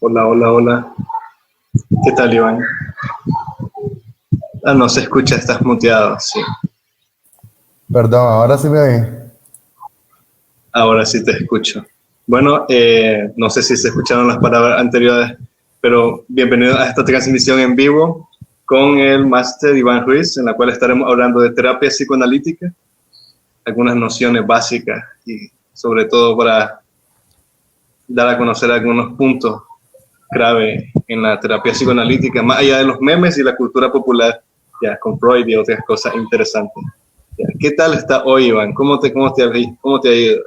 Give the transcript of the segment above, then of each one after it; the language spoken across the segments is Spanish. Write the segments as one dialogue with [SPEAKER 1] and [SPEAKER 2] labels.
[SPEAKER 1] Hola, hola, hola. ¿Qué tal, Iván? Ah, no se escucha, estás muteado, sí.
[SPEAKER 2] Perdón, ahora sí me oí.
[SPEAKER 1] Ahora sí te escucho. Bueno, no sé si se escucharon las palabras anteriores, pero bienvenido a esta transmisión en vivo con el máster Iván Ruiz, en la cual estaremos hablando de terapia psicoanalítica, algunas nociones básicas y sobre todo para dar a conocer algunos puntos clave en la terapia psicoanalítica, más allá de los memes y la cultura popular, ya con Freud y otras cosas interesantes. Ya, ¿qué tal está hoy, Iván? ¿Cómo te ha ido?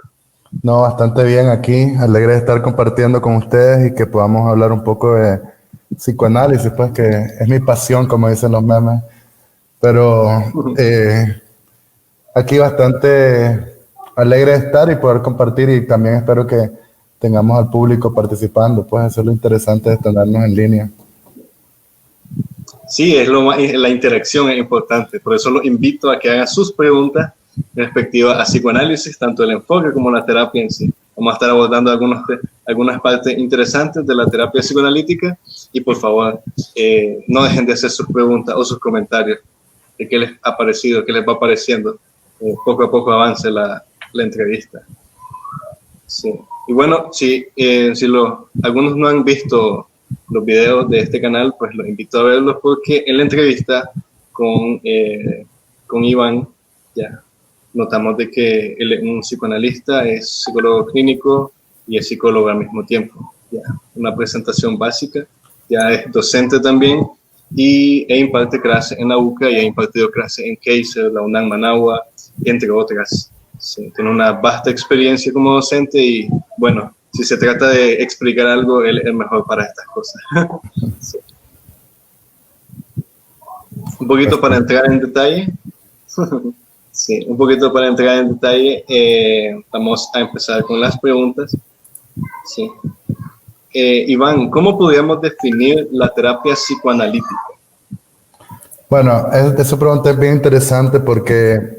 [SPEAKER 2] No, bastante bien aquí. Alegre de estar compartiendo con ustedes y que podamos hablar un poco de psicoanálisis, pues que es mi pasión, como dicen los memes. Pero aquí bastante alegre de estar y poder compartir y también espero que tengamos al público participando, pues eso es lo interesante de tenernos en línea.
[SPEAKER 1] Sí, la interacción es importante, por eso los invito a que hagan sus preguntas respectivas a psicoanálisis, tanto el enfoque como la terapia en sí. Vamos a estar abordando algunas partes interesantes de la terapia psicoanalítica y por favor, no dejen de hacer sus preguntas o sus comentarios de qué les ha parecido, qué les va pareciendo. Poco a poco avance la entrevista. Sí. Y bueno, algunos no han visto los videos de este canal, pues los invito a verlos porque en la entrevista con Iván, ya notamos de que él es un psicoanalista, es psicólogo clínico y es psicólogo al mismo tiempo. Ya, una presentación básica, ya es docente también e imparte clases en la UCA y ha impartido clases en Kaiser, la UNAM Managua, entre otras. Sí, tiene una vasta experiencia como docente y bueno, si se trata de explicar algo, él es el mejor para estas cosas. Sí. Un poquito para entrar en detalle. Sí, un poquito para entrar en detalle, vamos a empezar con las preguntas. Sí. Iván, ¿cómo podríamos definir la terapia psicoanalítica?
[SPEAKER 2] Bueno, esa pregunta es bien interesante porque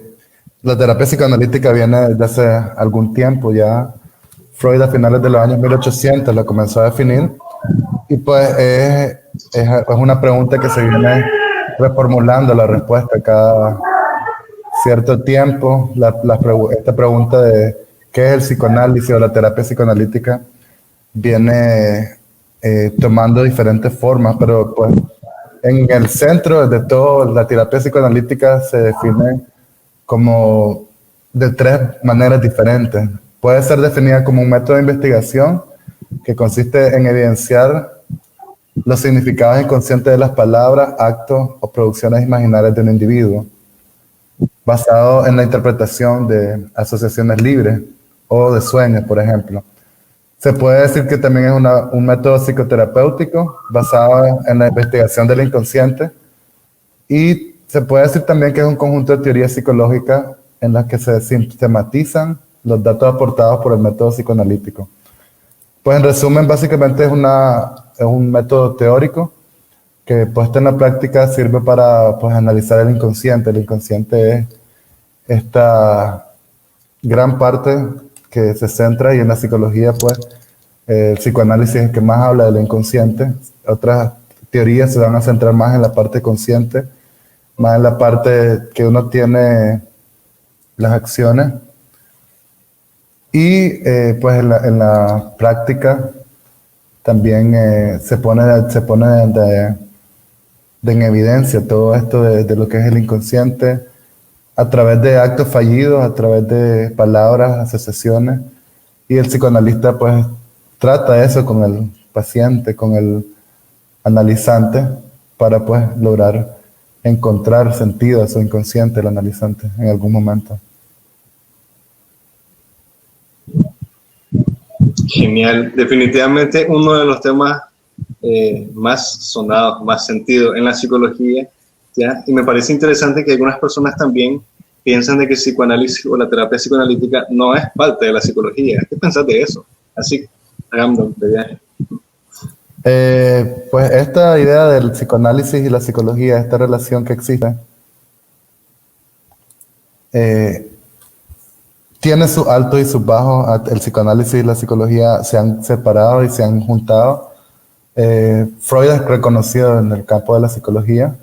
[SPEAKER 2] la terapia psicoanalítica viene desde hace algún tiempo ya. Freud a finales de los años 1800 la comenzó a definir y pues es una pregunta que se viene reformulando la respuesta cada cierto tiempo. Esta pregunta de qué es el psicoanálisis o la terapia psicoanalítica viene tomando diferentes formas, pero pues en el centro de todo la terapia psicoanalítica se define como de tres maneras diferentes. Puede ser definida como un método de investigación que consiste en evidenciar los significados inconscientes de las palabras, actos o producciones imaginarias de un individuo, basado en la interpretación de asociaciones libres o de sueños, por ejemplo. Se puede decir que también es un método psicoterapéutico basado en la investigación del inconsciente y se puede decir también que es un conjunto de teorías psicológicas en las que se sistematizan los datos aportados por el método psicoanalítico. Pues en resumen, básicamente es un método teórico que puesto en la práctica sirve para pues, analizar el inconsciente. El inconsciente es esta gran parte que se centra y en la psicología pues el psicoanálisis es el que más habla del inconsciente. Otras teorías se van a centrar más en la parte consciente, más en la parte que uno tiene las acciones. Y pues en la práctica también se pone en evidencia todo esto de lo que es el inconsciente a través de actos fallidos, a través de palabras, asociaciones. Y el psicoanalista pues trata eso con el paciente, con el analizante, para pues lograr encontrar sentido a su inconsciente, el analizante, en algún momento.
[SPEAKER 1] Genial, definitivamente uno de los temas más sonados, más sentido en la psicología, ¿ya? Y me parece interesante que algunas personas también piensan de que el psicoanálisis o la terapia psicoanalítica no es parte de la psicología. ¿Qué pensás de eso? Así, random, de viaje.
[SPEAKER 2] Pues esta idea del psicoanálisis y la psicología, esta relación que existe, tiene sus altos y sus bajos. El psicoanálisis y la psicología se han separado y se han juntado Freud es reconocido en el campo de la psicología.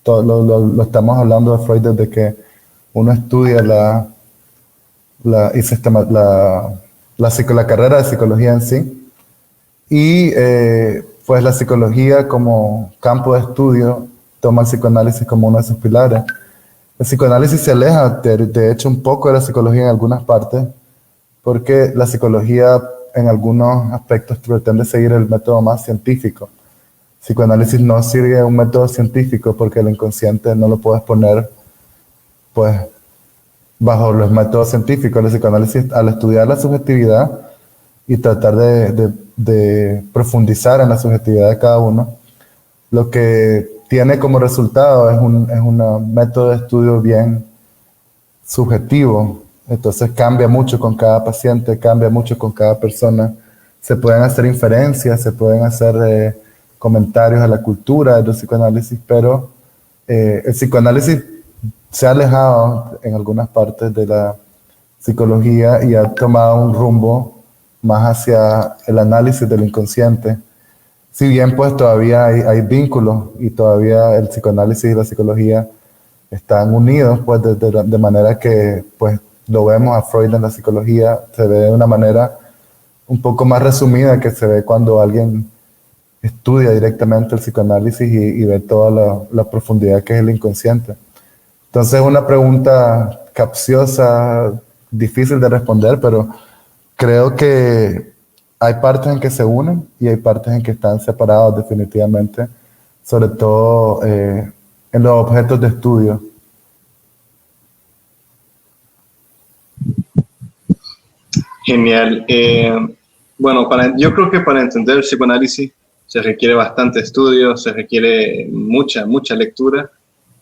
[SPEAKER 2] Todo lo estamos hablando de Freud desde que uno estudia la carrera de psicología en sí. Y pues la psicología como campo de estudio toma el psicoanálisis como uno de sus pilares. El psicoanálisis se aleja, de hecho, un poco de la psicología en algunas partes, porque la psicología en algunos aspectos pretende seguir el método más científico. El psicoanálisis no sigue un método científico porque el inconsciente no lo puedes poner pues bajo los métodos científicos. El psicoanálisis, al estudiar la subjetividad y tratar de profundizar en la subjetividad de cada uno, lo que tiene como resultado es un método de estudio bien subjetivo. Entonces cambia mucho con cada paciente, cambia mucho con cada persona. Se pueden hacer inferencias, se pueden hacer comentarios a la cultura del psicoanálisis, pero el psicoanálisis se ha alejado en algunas partes de la psicología y ha tomado un rumbo más hacia el análisis del inconsciente. Si bien pues todavía hay vínculos y todavía el psicoanálisis y la psicología están unidos, pues de manera que pues lo vemos a Freud en la psicología, se ve de una manera un poco más resumida que se ve cuando alguien estudia directamente el psicoanálisis y ve toda la profundidad que es el inconsciente. Entonces es una pregunta capciosa, difícil de responder, pero creo que hay partes en que se unen y hay partes en que están separados definitivamente, sobre todo en los objetos de estudio.
[SPEAKER 1] Genial. Bueno, yo creo que para entender el psicoanálisis se requiere bastante estudio, se requiere mucha lectura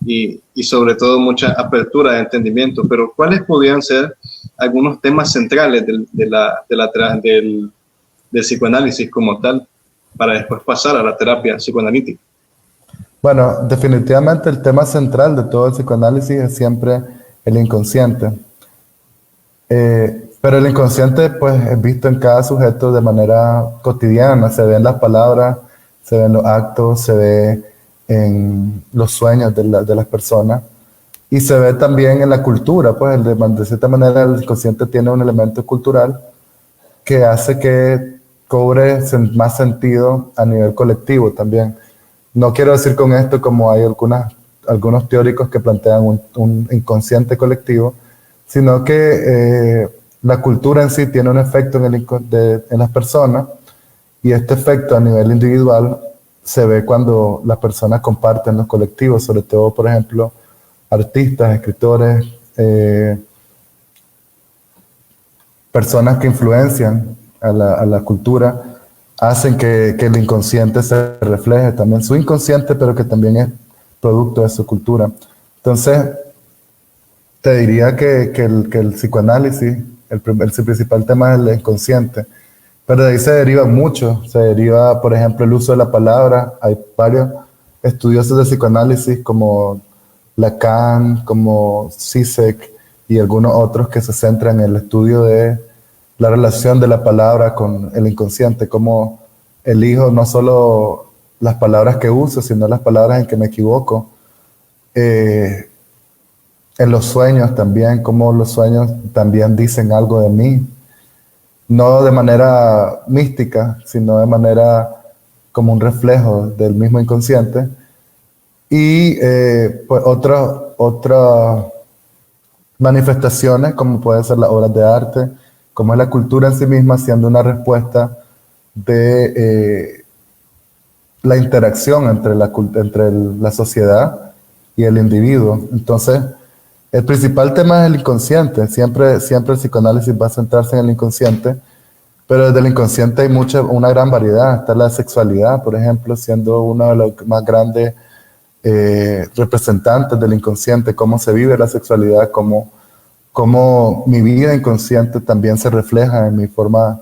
[SPEAKER 1] y sobre todo mucha apertura de entendimiento. Pero ¿cuáles podrían ser algunos temas centrales del psicoanálisis como tal para después pasar a la terapia psicoanalítica?
[SPEAKER 2] Bueno, definitivamente el tema central de todo el psicoanálisis es siempre el inconsciente. Pero el inconsciente pues es visto en cada sujeto de manera cotidiana, se ve en las palabras, se ve en los actos, se ve en los sueños de las personas y se ve también en la cultura, pues de cierta manera el inconsciente tiene un elemento cultural que hace que cobre más sentido a nivel colectivo también. No quiero decir con esto como hay algunos teóricos que plantean un inconsciente colectivo, sino que la cultura en sí tiene un efecto en las personas y este efecto a nivel individual se ve cuando las personas comparten los colectivos, sobre todo, por ejemplo, artistas, escritores, personas que influencian a la cultura, hacen que el inconsciente se refleje también su inconsciente, pero que también es producto de su cultura. Entonces, te diría que el psicoanálisis, el principal tema es el inconsciente, pero de ahí se deriva mucho. Se deriva, por ejemplo, el uso de la palabra. Hay varios estudiosos de psicoanálisis como Lacan, como Zizek y algunos otros que se centran en el estudio de la relación de la palabra con el inconsciente, cómo elijo no solo las palabras que uso, sino las palabras en que me equivoco. En los sueños también, cómo los sueños también dicen algo de mí, no de manera mística, sino de manera como un reflejo del mismo inconsciente. Y pues otras manifestaciones, como pueden ser las obras de arte, como es la cultura en sí misma, siendo una respuesta de la interacción entre la sociedad y el individuo. Entonces, el principal tema es el inconsciente. Siempre el psicoanálisis va a centrarse en el inconsciente, pero desde el inconsciente hay una gran variedad. Está la sexualidad, por ejemplo, siendo uno de los más grandes representantes del inconsciente, cómo se vive la sexualidad, cómo mi vida inconsciente también se refleja en mi forma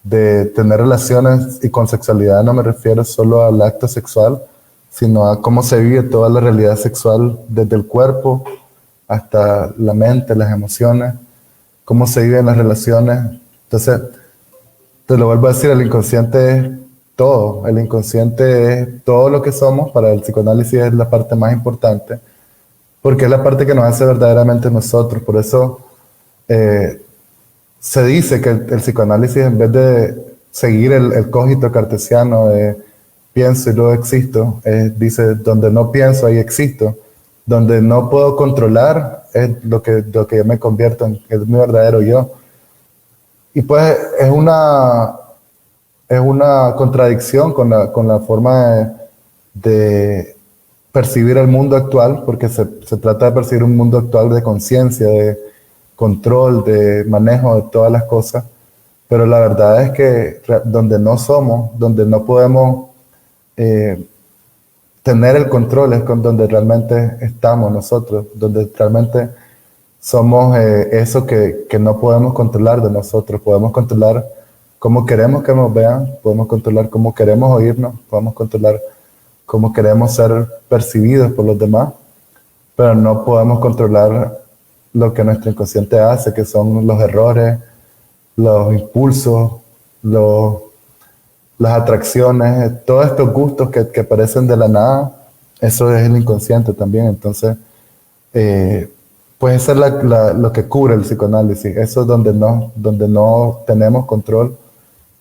[SPEAKER 2] de tener relaciones, y con sexualidad no me refiero solo al acto sexual, sino a cómo se vive toda la realidad sexual desde el cuerpo hasta la mente, las emociones, cómo se viven las relaciones. Entonces, te lo vuelvo a decir, el inconsciente todo. El inconsciente es todo lo que somos. Para el psicoanálisis es la parte más importante, porque es la parte que nos hace verdaderamente nosotros. Por eso se dice que el psicoanálisis, en vez de seguir el cogito cartesiano de pienso y luego existo, dice, donde no pienso, ahí existo. Donde no puedo controlar es lo que yo me convierto en, es mi verdadero yo. Y pues es una contradicción con la forma de percibir el mundo actual, porque se trata de percibir un mundo actual de conciencia, de control, de manejo de todas las cosas. Pero la verdad es que donde no somos, donde no podemos tener el control, es con donde realmente estamos nosotros, donde realmente somos eso que no podemos controlar de nosotros. Podemos controlar cómo queremos que nos vean, podemos controlar cómo queremos oírnos, podemos controlar cómo queremos ser percibidos por los demás, pero no podemos controlar lo que nuestro inconsciente hace, que son los errores, los impulsos, las atracciones, todos estos gustos que aparecen de la nada. Eso es el inconsciente también. Entonces, pues eso es lo que cubre el psicoanálisis. Eso es donde no tenemos control,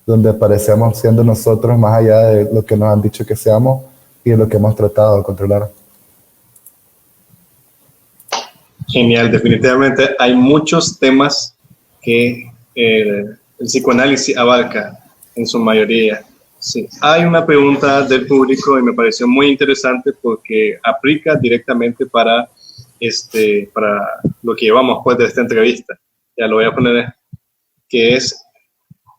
[SPEAKER 2] donde parecemos siendo nosotros más allá de lo que nos han dicho que seamos y de lo que hemos tratado de controlar.
[SPEAKER 1] Genial, definitivamente hay muchos temas que el psicoanálisis abarca en su mayoría. Sí. Hay una pregunta del público y me pareció muy interesante porque aplica directamente para lo que llevamos pues de esta entrevista. Ya lo voy a poner, que es: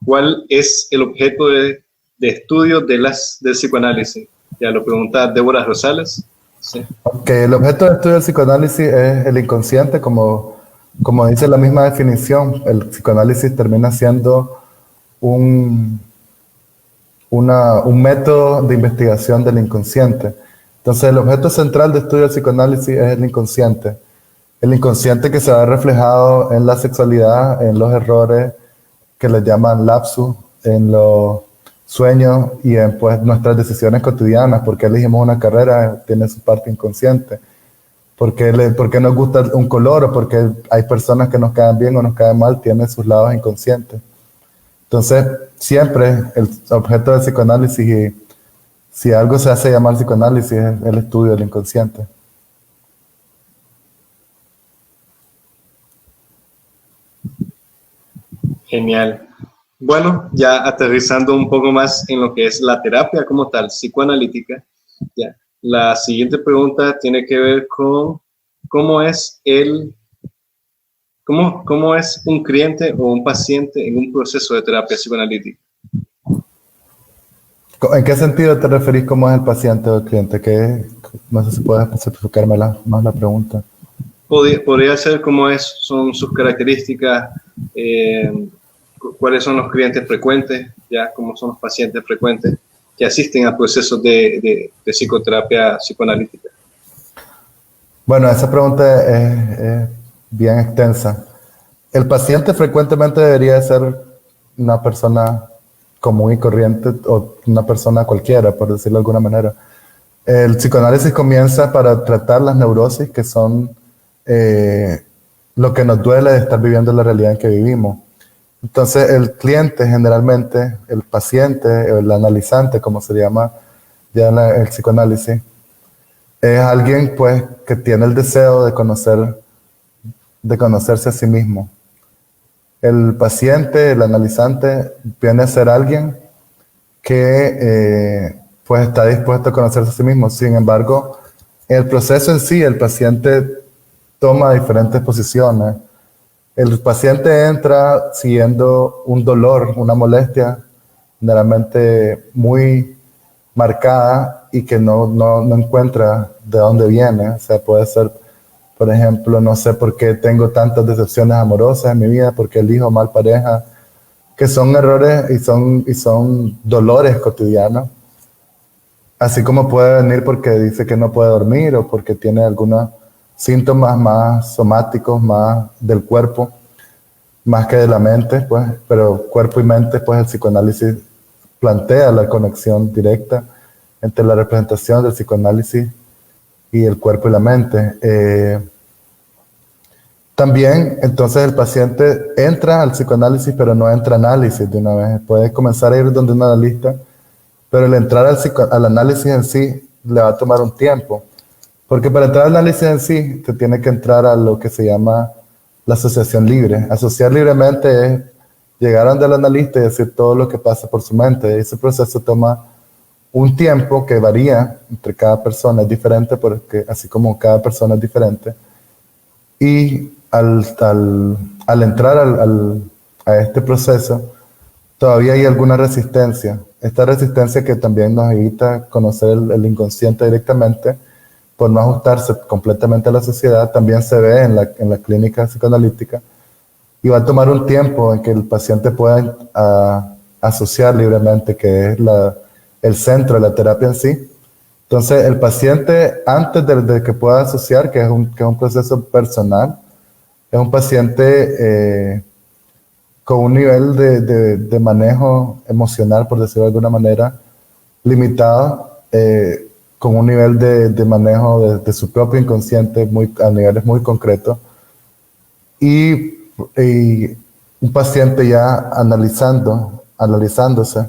[SPEAKER 1] ¿cuál es el objeto de estudio del psicoanálisis? Ya lo pregunta Débora Rosales. Sí.
[SPEAKER 2] Okay, el objeto de estudio del psicoanálisis es el inconsciente, como dice la misma definición. El psicoanálisis termina siendo un método de investigación del inconsciente. Entonces, el objeto central de estudio del psicoanálisis es el inconsciente. El inconsciente que se ve reflejado en la sexualidad, en los errores que le llaman lapsus, en los sueños y en pues, nuestras decisiones cotidianas. ¿Por qué elegimos una carrera? Tiene su parte inconsciente. ¿Por qué nos gusta un color? O porque hay personas que nos caen bien o nos caen mal, tiene sus lados inconscientes. Entonces, siempre el objeto del psicoanálisis, y si algo se hace llamar psicoanálisis, es el estudio del inconsciente.
[SPEAKER 1] Genial. Bueno, ya aterrizando un poco más en lo que es la terapia como tal, psicoanalítica, ya. La siguiente pregunta tiene que ver con cómo es un cliente o un paciente en un proceso de terapia psicoanalítica.
[SPEAKER 2] ¿En qué sentido te referís cómo es el paciente o el cliente? No sé si puedes especificarme más la pregunta.
[SPEAKER 1] Podría ser son sus características, cuáles son los clientes frecuentes, ya cómo son los pacientes frecuentes que asisten a procesos de psicoterapia psicoanalítica.
[SPEAKER 2] Bueno, esa pregunta es bien extensa. El paciente frecuentemente debería ser una persona común y corriente o una persona cualquiera, por decirlo de alguna manera. El psicoanálisis comienza para tratar las neurosis, que son lo que nos duele de estar viviendo la realidad en que vivimos. Entonces, el cliente generalmente, el paciente, el analizante, como se llama ya en el psicoanálisis, es alguien pues que tiene el deseo de conocerse a sí mismo. El paciente, el analizante, viene a ser alguien que pues está dispuesto a conocerse a sí mismo. Sin embargo, en el proceso en sí, el paciente toma diferentes posiciones. El paciente entra siguiendo un dolor, una molestia generalmente muy marcada y que no encuentra de dónde viene. O sea, puede ser, por ejemplo, no sé por qué tengo tantas decepciones amorosas en mi vida, porque elijo mal pareja, que son errores y son dolores cotidianos. Así como puede venir porque dice que no puede dormir o porque tiene algunos síntomas más somáticos, más del cuerpo, más que de la mente, pues, pero cuerpo y mente, pues el psicoanálisis plantea la conexión directa entre la representación del psicoanálisis y el cuerpo y la mente. También, entonces, el paciente entra al psicoanálisis, pero no entra a análisis de una vez. Puede comenzar a ir donde un analista, pero el entrar al análisis en sí le va a tomar un tiempo. Porque para entrar al análisis en sí, te tiene que entrar a lo que se llama la asociación libre. Asociar libremente es llegar ante el analista y decir todo lo que pasa por su mente. Ese proceso toma un tiempo que varía entre cada persona, es diferente, porque así como cada persona es diferente. Y al entrar a este proceso, todavía hay alguna resistencia. Esta resistencia que también nos evita conocer el inconsciente directamente, por no ajustarse completamente a la sociedad, también se ve en la clínica psicoanalítica, y va a tomar un tiempo en que el paciente pueda asociar libremente, que es el centro de la terapia en sí. Entonces, el paciente, antes de que pueda asociar, que es un proceso personal, es un paciente con un nivel de manejo emocional, por decirlo de alguna manera, limitado, con un nivel de manejo de su propio inconsciente a niveles muy concretos, y un paciente ya analizándose,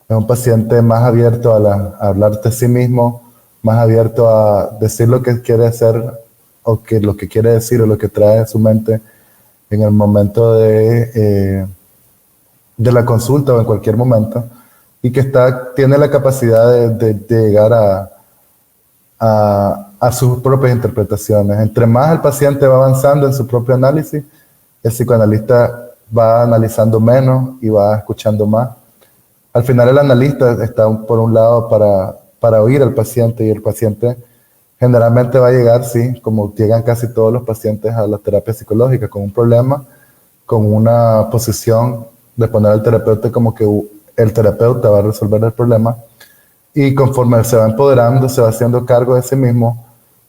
[SPEAKER 2] es un paciente más abierto a hablar de sí mismo, más abierto a decir lo que quiere hacer, o lo que quiere decir, o lo que trae a su mente en el momento de la consulta o en cualquier momento, y que tiene la capacidad de llegar a sus propias interpretaciones. Entre más el paciente va avanzando en su propio análisis, el psicoanalista va analizando menos y va escuchando más. Al final el analista está por un lado para oír al paciente, y el paciente generalmente va a llegar, sí, como llegan casi todos los pacientes a la terapia psicológica, con un problema, con una posición de poner al terapeuta como que el terapeuta va a resolver el problema, y conforme se va empoderando, se va haciendo cargo de sí mismo,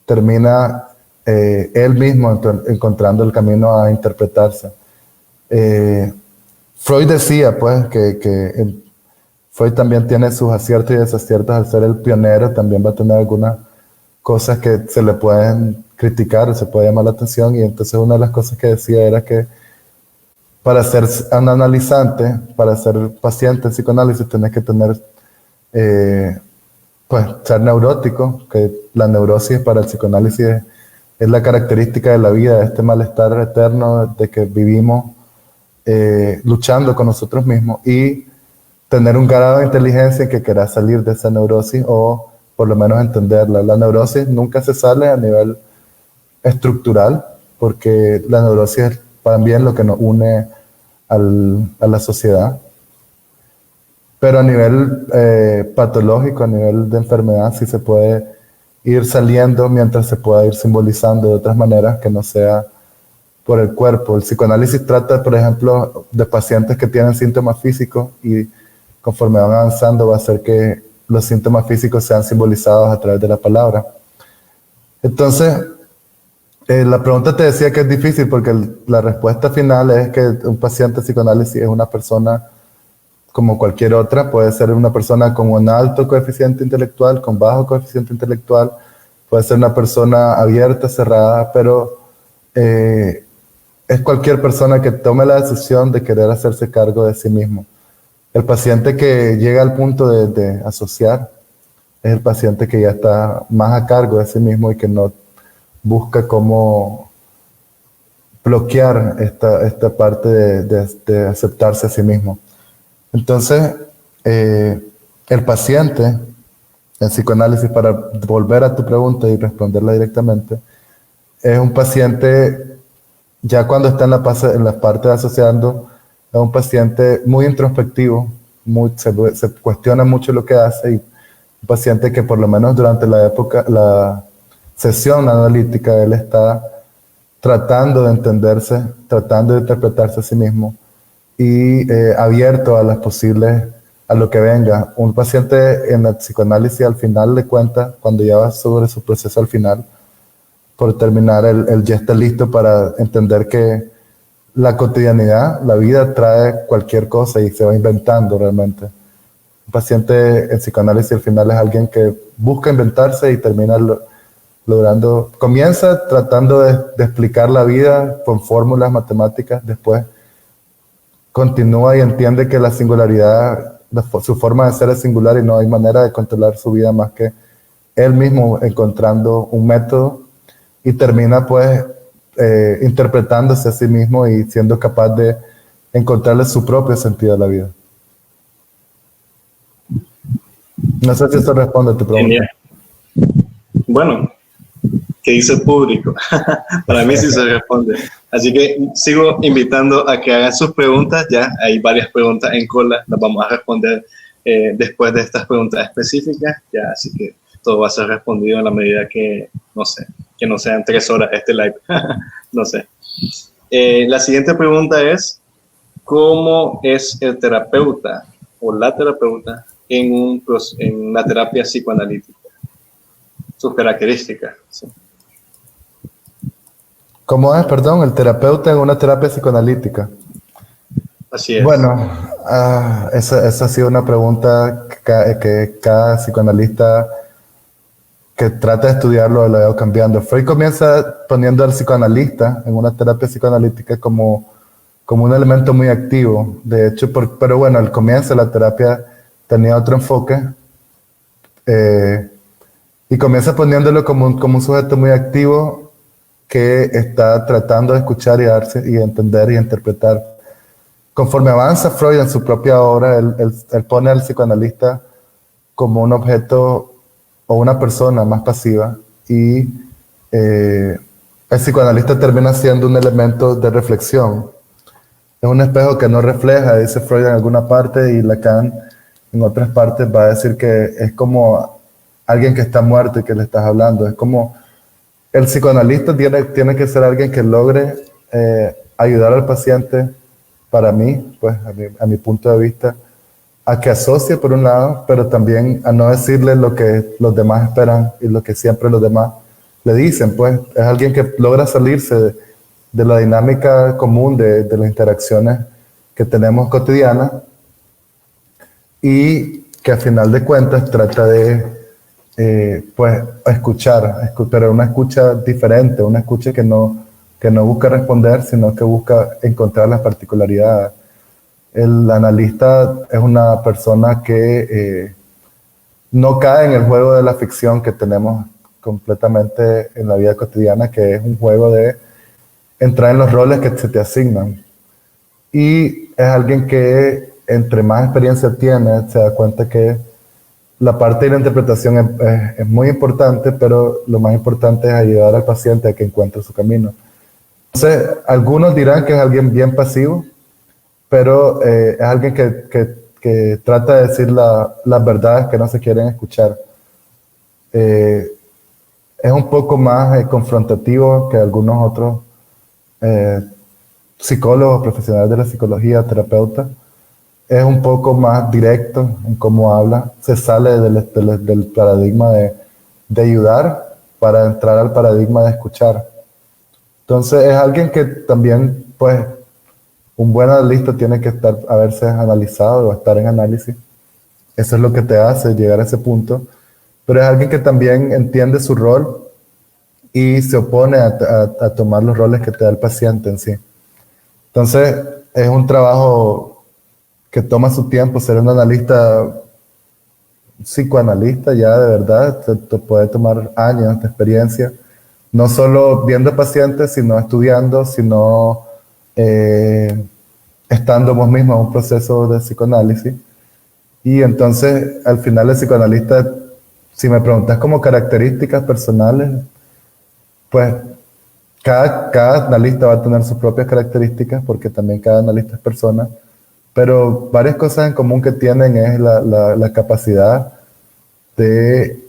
[SPEAKER 2] termina él mismo encontrando el camino a interpretarse. Freud decía, pues, que Freud también tiene sus aciertos y desaciertos. Al ser el pionero, también va a tener algunas cosas que se le pueden criticar, se puede llamar la atención, y entonces una de las cosas que decía era que para ser un analizante, para ser paciente en psicoanálisis, tenés que tener, pues, ser neurótico, que la neurosis para el psicoanálisis es la característica de la vida, este malestar eterno de que vivimos luchando con nosotros mismos, y tener un grado de inteligencia en que quieras salir de esa neurosis, o por lo menos entenderla. La neurosis nunca se sale a nivel estructural, porque la neurosis es también lo que nos une a la sociedad. Pero a nivel patológico, a nivel de enfermedad, sí se puede ir saliendo mientras se pueda ir simbolizando de otras maneras que no sea por el cuerpo. El psicoanálisis trata, por ejemplo, de pacientes que tienen síntomas físicos, y conforme van avanzando va a hacer que los síntomas físicos sean simbolizados a través de la palabra. Entonces, la pregunta te decía que es difícil, porque la respuesta final es que un paciente de psicoanálisis es una persona como cualquier otra. Puede ser una persona con un alto coeficiente intelectual, con bajo coeficiente intelectual, puede ser una persona abierta, cerrada, pero es cualquier persona que tome la decisión de querer hacerse cargo de sí mismo. El paciente que llega al punto de asociar es el paciente que ya está más a cargo de sí mismo y que no busca cómo bloquear esta parte de aceptarse a sí mismo. Entonces, el paciente, en psicoanálisis, para volver a tu pregunta y responderla directamente, es un paciente, ya cuando está en la parte de asociando, es un paciente muy introspectivo, se cuestiona mucho lo que hace, y un paciente que por lo menos durante la sesión analítica, él está tratando de entenderse, tratando de interpretarse a sí mismo, y abierto a a lo que venga. Un paciente en el psicoanálisis, al final de cuentas, cuando ya va sobre su proceso al final, por terminar, él ya está listo para entender que la cotidianidad, la vida trae cualquier cosa y se va inventando realmente. Un paciente en psicoanálisis al final es alguien que busca inventarse y termina logrando, comienza tratando de explicar la vida con fórmulas matemáticas, después continúa y entiende que la singularidad, su forma de ser es singular y no hay manera de controlar su vida más que él mismo encontrando un método, y termina pues interpretándose a sí mismo y siendo capaz de encontrarle su propio sentido a la vida. No sé si eso responde a tu pregunta.
[SPEAKER 1] Genial. Bueno, ¿qué dice el público? Para mí sí se responde. Así que sigo invitando a que hagan sus preguntas. Ya hay varias preguntas en cola. Las vamos a responder después de estas preguntas específicas. Ya, así que todo va a ser respondido en la medida que, no sé, que no sean 3 horas este live. No sé. La siguiente pregunta es, ¿cómo es el terapeuta o la terapeuta en la terapia psicoanalítica? Sus características. ¿Sí?
[SPEAKER 2] ¿Cómo es, perdón, el terapeuta en una terapia psicoanalítica?
[SPEAKER 1] Así es.
[SPEAKER 2] Bueno, esa ha sido una pregunta que cada psicoanalista que trata de estudiarlo lo ha ido cambiando. Freud comienza poniendo al psicoanalista en una terapia psicoanalítica como un elemento muy activo. De hecho, pero bueno, al comienzo la terapia tenía otro enfoque, y comienza poniéndolo como un sujeto muy activo que está tratando de escuchar y darse y entender y interpretar. Conforme avanza Freud en su propia obra, él pone al psicoanalista como un objeto o una persona más pasiva, y el psicoanalista termina siendo un elemento de reflexión. Es un espejo que no refleja, dice Freud en alguna parte, y Lacan en otras partes va a decir que es como alguien que está muerto y que le estás hablando. Es como el psicoanalista tiene que ser alguien que logre ayudar al paciente, para mí, pues a mi punto de vista, a que asocie por un lado, pero también a no decirle lo que los demás esperan y lo que siempre los demás le dicen. Pues es alguien que logra salirse de la dinámica común de las interacciones que tenemos cotidianas, y que a final de cuentas trata de pues escuchar, pero una escucha diferente, una escucha que no busca responder, sino que busca encontrar las particularidades. El analista es una persona que no cae en el juego de la ficción que tenemos completamente en la vida cotidiana, que es un juego de entrar en los roles que se te asignan. Y es alguien que entre más experiencia tiene, se da cuenta que la parte de la interpretación es muy importante, pero lo más importante es ayudar al paciente a que encuentre su camino. Entonces, algunos dirán que es alguien bien pasivo, pero es alguien que trata de decir las verdades que no se quieren escuchar. Es un poco más confrontativo que algunos otros psicólogos, profesionales de la psicología, terapeutas. Es un poco más directo en cómo habla, se sale del paradigma de ayudar para entrar al paradigma de escuchar. Entonces es alguien que también, pues, un buen analista tiene que haberse analizado o estar en análisis. Eso es lo que te hace llegar a ese punto. Pero es alguien que también entiende su rol y se opone a tomar los roles que te da el paciente en sí. Entonces es un trabajo que toma su tiempo. Ser un analista, psicoanalista ya de verdad, te puede tomar años de experiencia, no solo viendo pacientes, sino estudiando, sino estando vos mismo en un proceso de psicoanálisis. Y entonces, al final, el psicoanalista, si me preguntas como características personales, pues cada analista va a tener sus propias características, porque también cada analista es persona, pero varias cosas en común que tienen es la capacidad de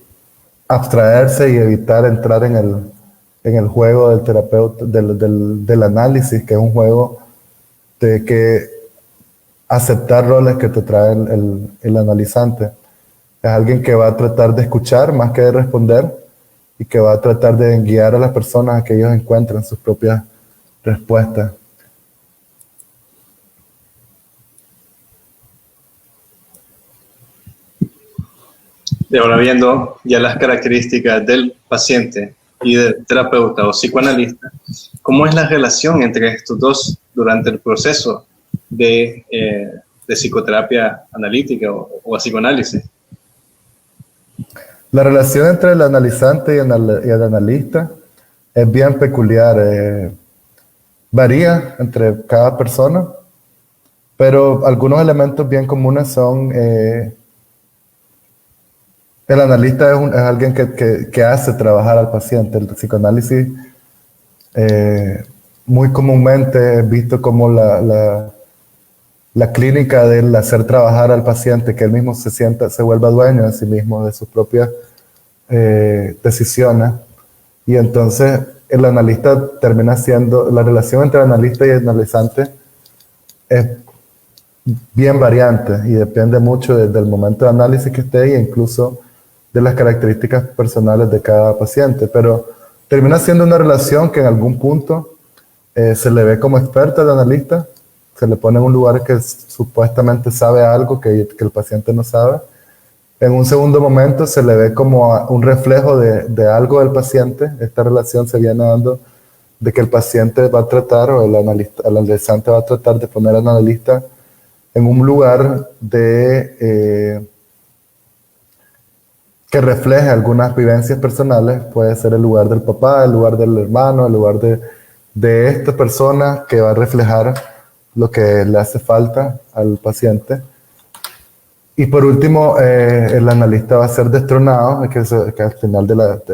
[SPEAKER 2] abstraerse y evitar entrar en el juego del terapeuta, del análisis, que es un juego de que aceptar roles que te trae el analizante. Es alguien que va a tratar de escuchar más que de responder, y que va a tratar de guiar a las personas a que ellos encuentren sus propias respuestas.
[SPEAKER 1] Y ahora viendo ya las características del paciente y del terapeuta o psicoanalista, ¿cómo es la relación entre estos dos durante el proceso de psicoterapia analítica o psicoanálisis?
[SPEAKER 2] La relación entre el analizante y el analista es bien peculiar. Varía entre cada persona, pero algunos elementos bien comunes son... el analista es alguien que hace trabajar al paciente. El psicoanálisis muy comúnmente es visto como la clínica del hacer trabajar al paciente, que él mismo se vuelva dueño de sí mismo, de sus propias decisiones. Y entonces el analista termina siendo, la relación entre el analista y el analizante es bien variante y depende mucho del momento de análisis que esté e incluso de las características personales de cada paciente, pero termina siendo una relación que en algún punto se le ve como experto al analista, se le pone en un lugar que supuestamente sabe algo que el paciente no sabe. En un segundo momento se le ve como un reflejo de algo del paciente. Esta relación se viene dando de que el paciente va a tratar, o el analizante va a tratar de poner al analista en un lugar que refleje algunas vivencias personales. Puede ser el lugar del papá, el lugar del hermano, el lugar de esta persona que va a reflejar lo que le hace falta al paciente. Y por último, el analista va a ser destronado, que al final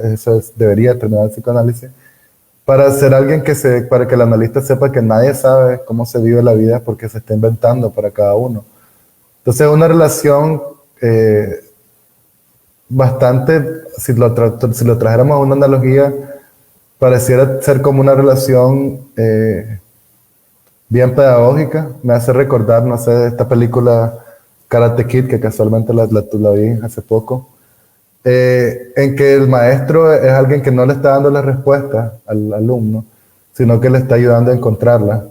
[SPEAKER 2] eso debería terminar el psicoanálisis, para ser alguien para que el analista sepa que nadie sabe cómo se vive la vida porque se está inventando para cada uno. Entonces es una relación bastante, si lo trajéramos a una analogía, pareciera ser como una relación bien pedagógica. Me hace recordar, no sé, esta película Karate Kid, que casualmente la vi hace poco, en que el maestro es alguien que no le está dando la respuesta al alumno, sino que le está ayudando a encontrarla.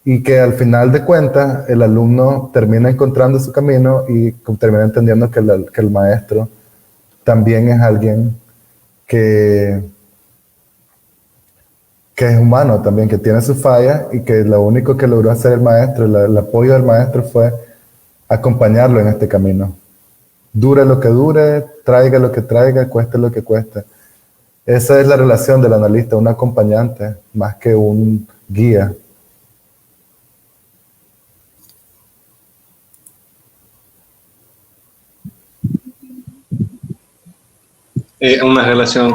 [SPEAKER 2] Y que al final de cuentas el alumno termina encontrando su camino y termina entendiendo que el maestro también es alguien que es humano también, que tiene sus fallas y que lo único que logró hacer el maestro, el apoyo del maestro fue acompañarlo en este camino. Dure lo que dure, traiga lo que traiga, cueste lo que cueste. Esa es la relación del analista, un acompañante más que un guía.
[SPEAKER 1] Una relación,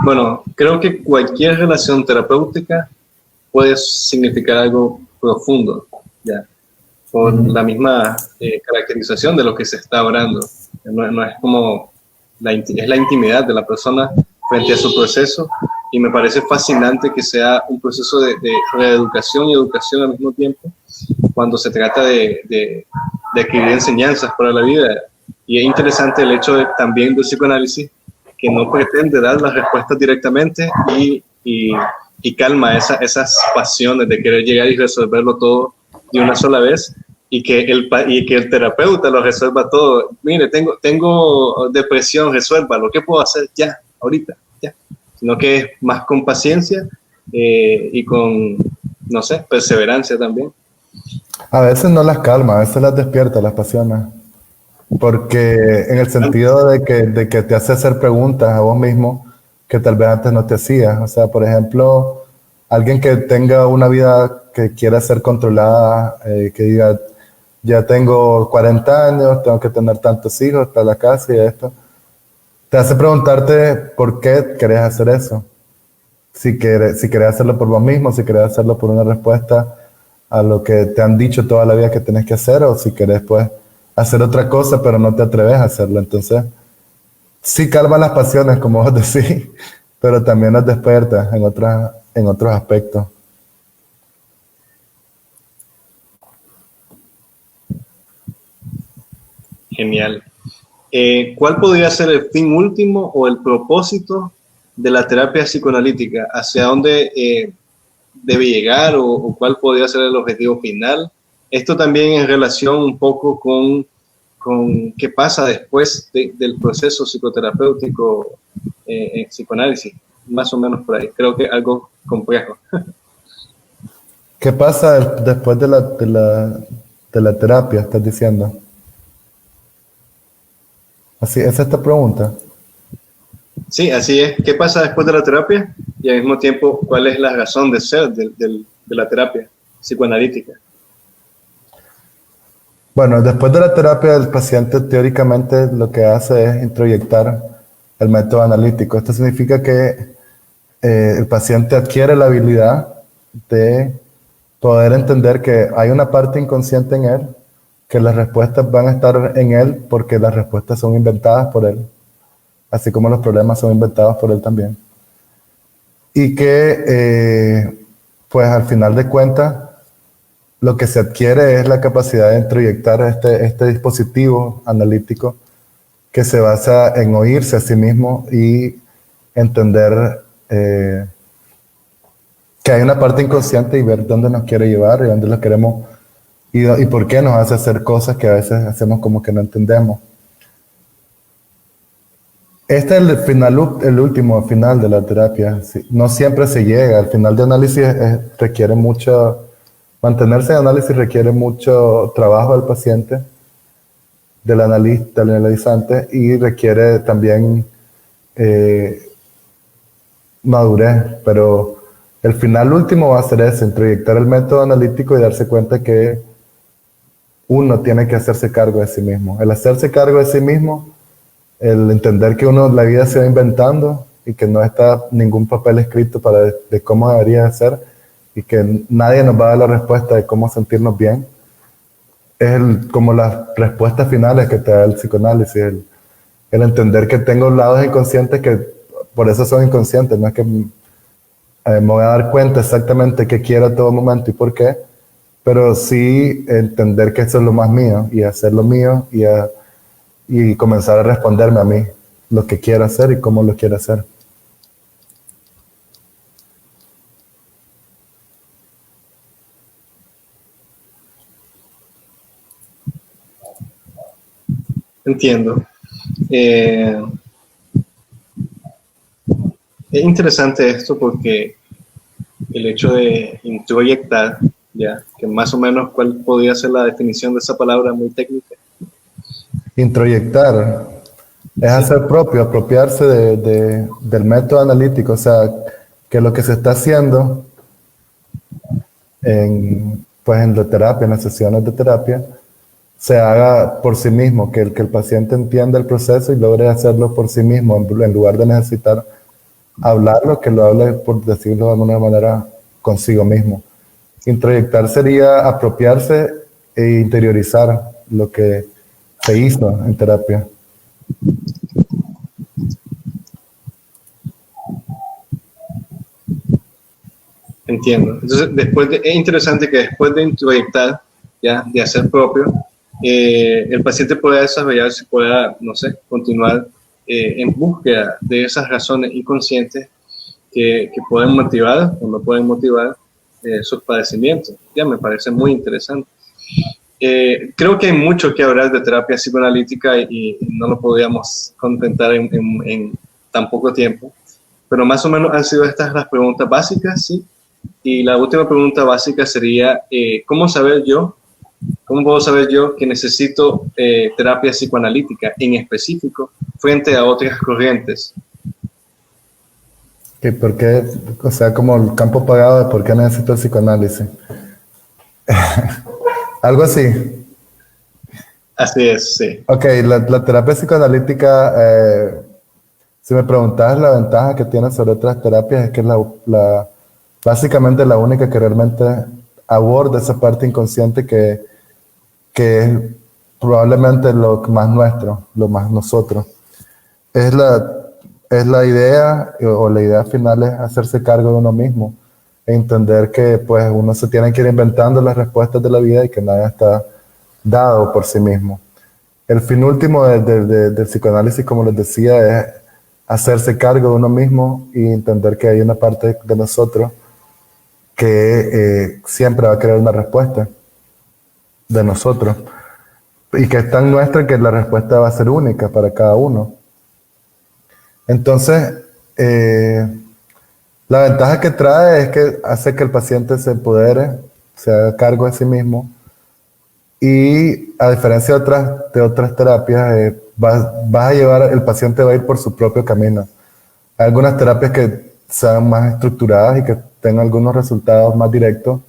[SPEAKER 1] bueno, creo que cualquier relación terapéutica puede significar algo profundo, ya, por la misma caracterización de lo que se está hablando. No es como, es la intimidad de la persona frente a su proceso, y me parece fascinante que sea un proceso de reeducación y educación al mismo tiempo, cuando se trata de adquirir enseñanzas para la vida. Y es interesante el hecho también del psicoanálisis, que no pretende dar las respuestas directamente y calma esas pasiones de querer llegar y resolverlo todo de una sola vez, y que el terapeuta lo resuelva todo. Mire, tengo depresión, resuélvalo. ¿Qué puedo hacer ya, ahorita? Ya. Sino que es más con paciencia y con, no sé, perseverancia también.
[SPEAKER 2] A veces no las calma, a veces las despierta, las pasiones. Porque en el sentido de que te hace hacer preguntas a vos mismo que tal vez antes no te hacías. O sea, por ejemplo, alguien que tenga una vida que quiera ser controlada, que diga, ya tengo 40 años, tengo que tener tantos hijos, para la casa y esto, te hace preguntarte por qué querés hacer eso. Si querés hacerlo por vos mismo, si querés hacerlo por una respuesta a lo que te han dicho toda la vida que tenés que hacer, o si querés pues hacer otra cosa, pero no te atreves a hacerlo. Entonces, sí calma las pasiones, como vos decís, pero también las despierta en otros aspectos.
[SPEAKER 1] Genial. ¿Cuál podría ser el fin último o el propósito de la terapia psicoanalítica? ¿Hacia dónde debe llegar o cuál podría ser el objetivo final? Esto también en relación un poco con con qué pasa después del proceso psicoterapéutico en psicoanálisis, más o menos por ahí. Creo que algo complejo.
[SPEAKER 2] ¿Qué pasa después de la terapia, estás diciendo? Así, ¿es esta pregunta?
[SPEAKER 1] Sí, así es. ¿Qué pasa después de la terapia? Y al mismo tiempo, ¿cuál es la razón de ser de la terapia psicoanalítica?
[SPEAKER 2] Bueno, después de la terapia, el paciente teóricamente lo que hace es introyectar el método analítico. Esto significa que el paciente adquiere la habilidad de poder entender que hay una parte inconsciente en él, que las respuestas van a estar en él porque las respuestas son inventadas por él, así como los problemas son inventados por él también. Y que, pues al final de cuentas, lo que se adquiere es la capacidad de introyectar este dispositivo analítico que se basa en oírse a sí mismo y entender que hay una parte inconsciente y ver dónde nos quiere llevar y dónde lo queremos y por qué nos hace hacer cosas que a veces hacemos como que no entendemos. Este es el último final de la terapia. Sí, no siempre se llega. Al final de análisis requiere mucho, mantenerse en análisis requiere mucho trabajo del paciente, del analista, del analizante, y requiere también madurez, pero el final último va a ser ese, introyectar el método analítico y darse cuenta que uno tiene que hacerse cargo de sí mismo. El hacerse cargo de sí mismo, el entender que la vida se va inventando y que no está ningún papel escrito de cómo debería ser y que nadie nos va a dar la respuesta de cómo sentirnos bien, es como las respuestas finales que te da el psicoanálisis, el entender que tengo lados inconscientes que por eso son inconscientes, no es que me voy a dar cuenta exactamente qué quiero a todo momento y por qué, pero sí entender que eso es lo más mío y hacer lo mío y comenzar a responderme a mí lo que quiero hacer y cómo lo quiero hacer.
[SPEAKER 1] Entiendo. Es interesante esto porque el hecho de introyectar, ya, que más o menos cuál podría ser la definición de esa palabra muy técnica.
[SPEAKER 2] Introyectar es hacer propio, apropiarse del método analítico, o sea, que lo que se está haciendo pues en la terapia, en las sesiones de terapia, se haga por sí mismo, que el paciente entienda el proceso y logre hacerlo por sí mismo, en lugar de necesitar hablarlo, que lo hable, por decirlo de alguna manera, consigo mismo. Introyectar sería apropiarse e interiorizar lo que se hizo en terapia.
[SPEAKER 1] Entiendo. Entonces, es interesante que después de introyectar, ya, de hacer propio, el paciente pueda desarrollarse, pueda, no sé, continuar en búsqueda de esas razones inconscientes que pueden motivar o no pueden motivar sus padecimientos. Ya me parece muy interesante. Creo que hay mucho que hablar de terapia psicoanalítica y no lo podríamos contentar en tan poco tiempo, pero más o menos han sido estas las preguntas básicas, ¿sí? Y la última pregunta básica sería, ¿cómo puedo saber yo que necesito terapia psicoanalítica en específico frente a otras corrientes?
[SPEAKER 2] ¿Y por qué? O sea, como el campo pagado de por qué necesito el psicoanálisis. Algo así.
[SPEAKER 1] Así es, sí.
[SPEAKER 2] Ok, la terapia psicoanalítica, si me preguntas la ventaja que tiene sobre otras terapias, es que es básicamente la única que realmente aborda esa parte inconsciente que es probablemente lo más nuestro, lo más nosotros. Es la idea, o la idea final es hacerse cargo de uno mismo, e entender que pues uno se tiene que ir inventando las respuestas de la vida y que nada está dado por sí mismo. El fin último del psicoanálisis, como les decía, es hacerse cargo de uno mismo y entender que hay una parte de nosotros que siempre va a querer una respuesta de nosotros. y que es tan nuestra que la respuesta va a ser única para cada uno. Entonces, la ventaja que trae es que hace que el paciente se empodere, se haga cargo de sí mismo, y a diferencia de otras terapias, vas a llevar, el paciente va a ir por su propio camino. Hay algunas terapias que sean más estructuradas y que tengan algunos resultados más directos,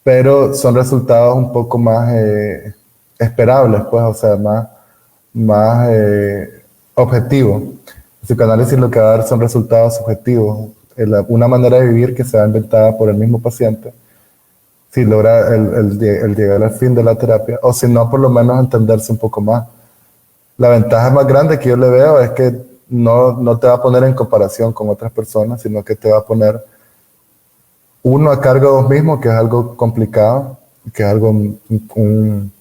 [SPEAKER 2] pero son resultados un poco más esperables, pues, o sea, más objetivos. El psicoanálisis lo que va a dar son resultados subjetivos, una manera de vivir que se va inventada por el mismo paciente, si logra el llegar al fin de la terapia, o si no, por lo menos entenderse un poco más. La ventaja más grande que yo le veo es que no te va a poner en comparación con otras personas, sino que te va a poner uno a cargo de vos mismo, que es algo complicado, que es algo un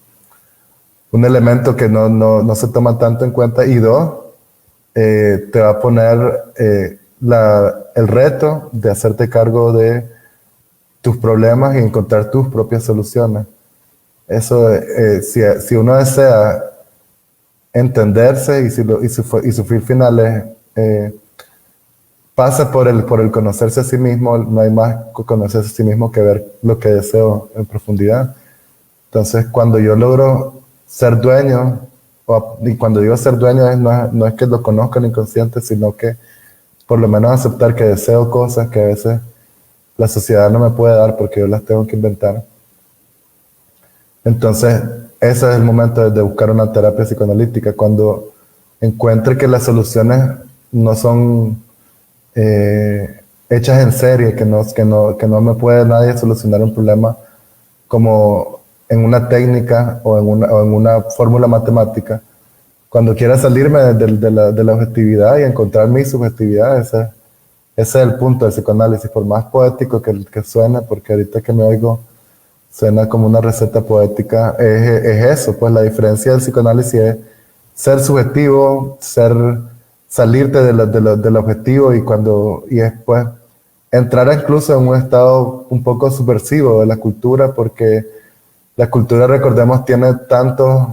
[SPEAKER 2] elemento que no se toma tanto en cuenta, y dos, te va a poner el reto de hacerte cargo de tus problemas y encontrar tus propias soluciones. Eso, si uno desea entenderse y su fin final pasa por el conocerse a sí mismo, no hay más conocerse a sí mismo que ver lo que deseo en profundidad. Entonces, cuando yo logro ser dueño, y cuando digo ser dueño no es que lo conozca el inconsciente, sino que por lo menos aceptar que deseo cosas que a veces la sociedad no me puede dar porque yo las tengo que inventar. Entonces, ese es el momento de buscar una terapia psicoanalítica, cuando encuentre que las soluciones no son hechas en serie, que no me puede nadie solucionar un problema como en una técnica o en una fórmula matemática. Cuando quiera salirme de la objetividad y encontrar mi subjetividad, ese es el punto del psicoanálisis, por más poético que suene, porque ahorita que me oigo suena como una receta poética, es eso, pues la diferencia del psicoanálisis es ser subjetivo, salirte del objetivo y después entrar incluso en un estado un poco subversivo de la cultura, porque la cultura, recordemos, tiene tantos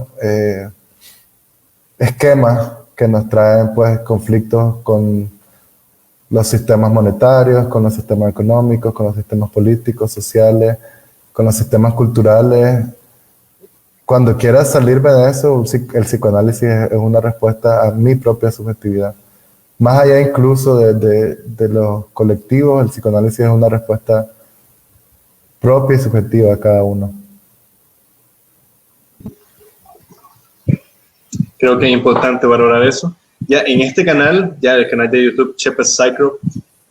[SPEAKER 2] esquemas que nos traen pues conflictos con los sistemas monetarios, con los sistemas económicos, con los sistemas políticos, sociales, con los sistemas culturales. Cuando quiera salirme de eso, el psicoanálisis es una respuesta a mi propia subjetividad. Más allá incluso de los colectivos, el psicoanálisis es una respuesta propia y subjetiva a cada uno.
[SPEAKER 1] Creo que es importante valorar eso. Ya en este canal, ya el canal de YouTube Shepard Psycho,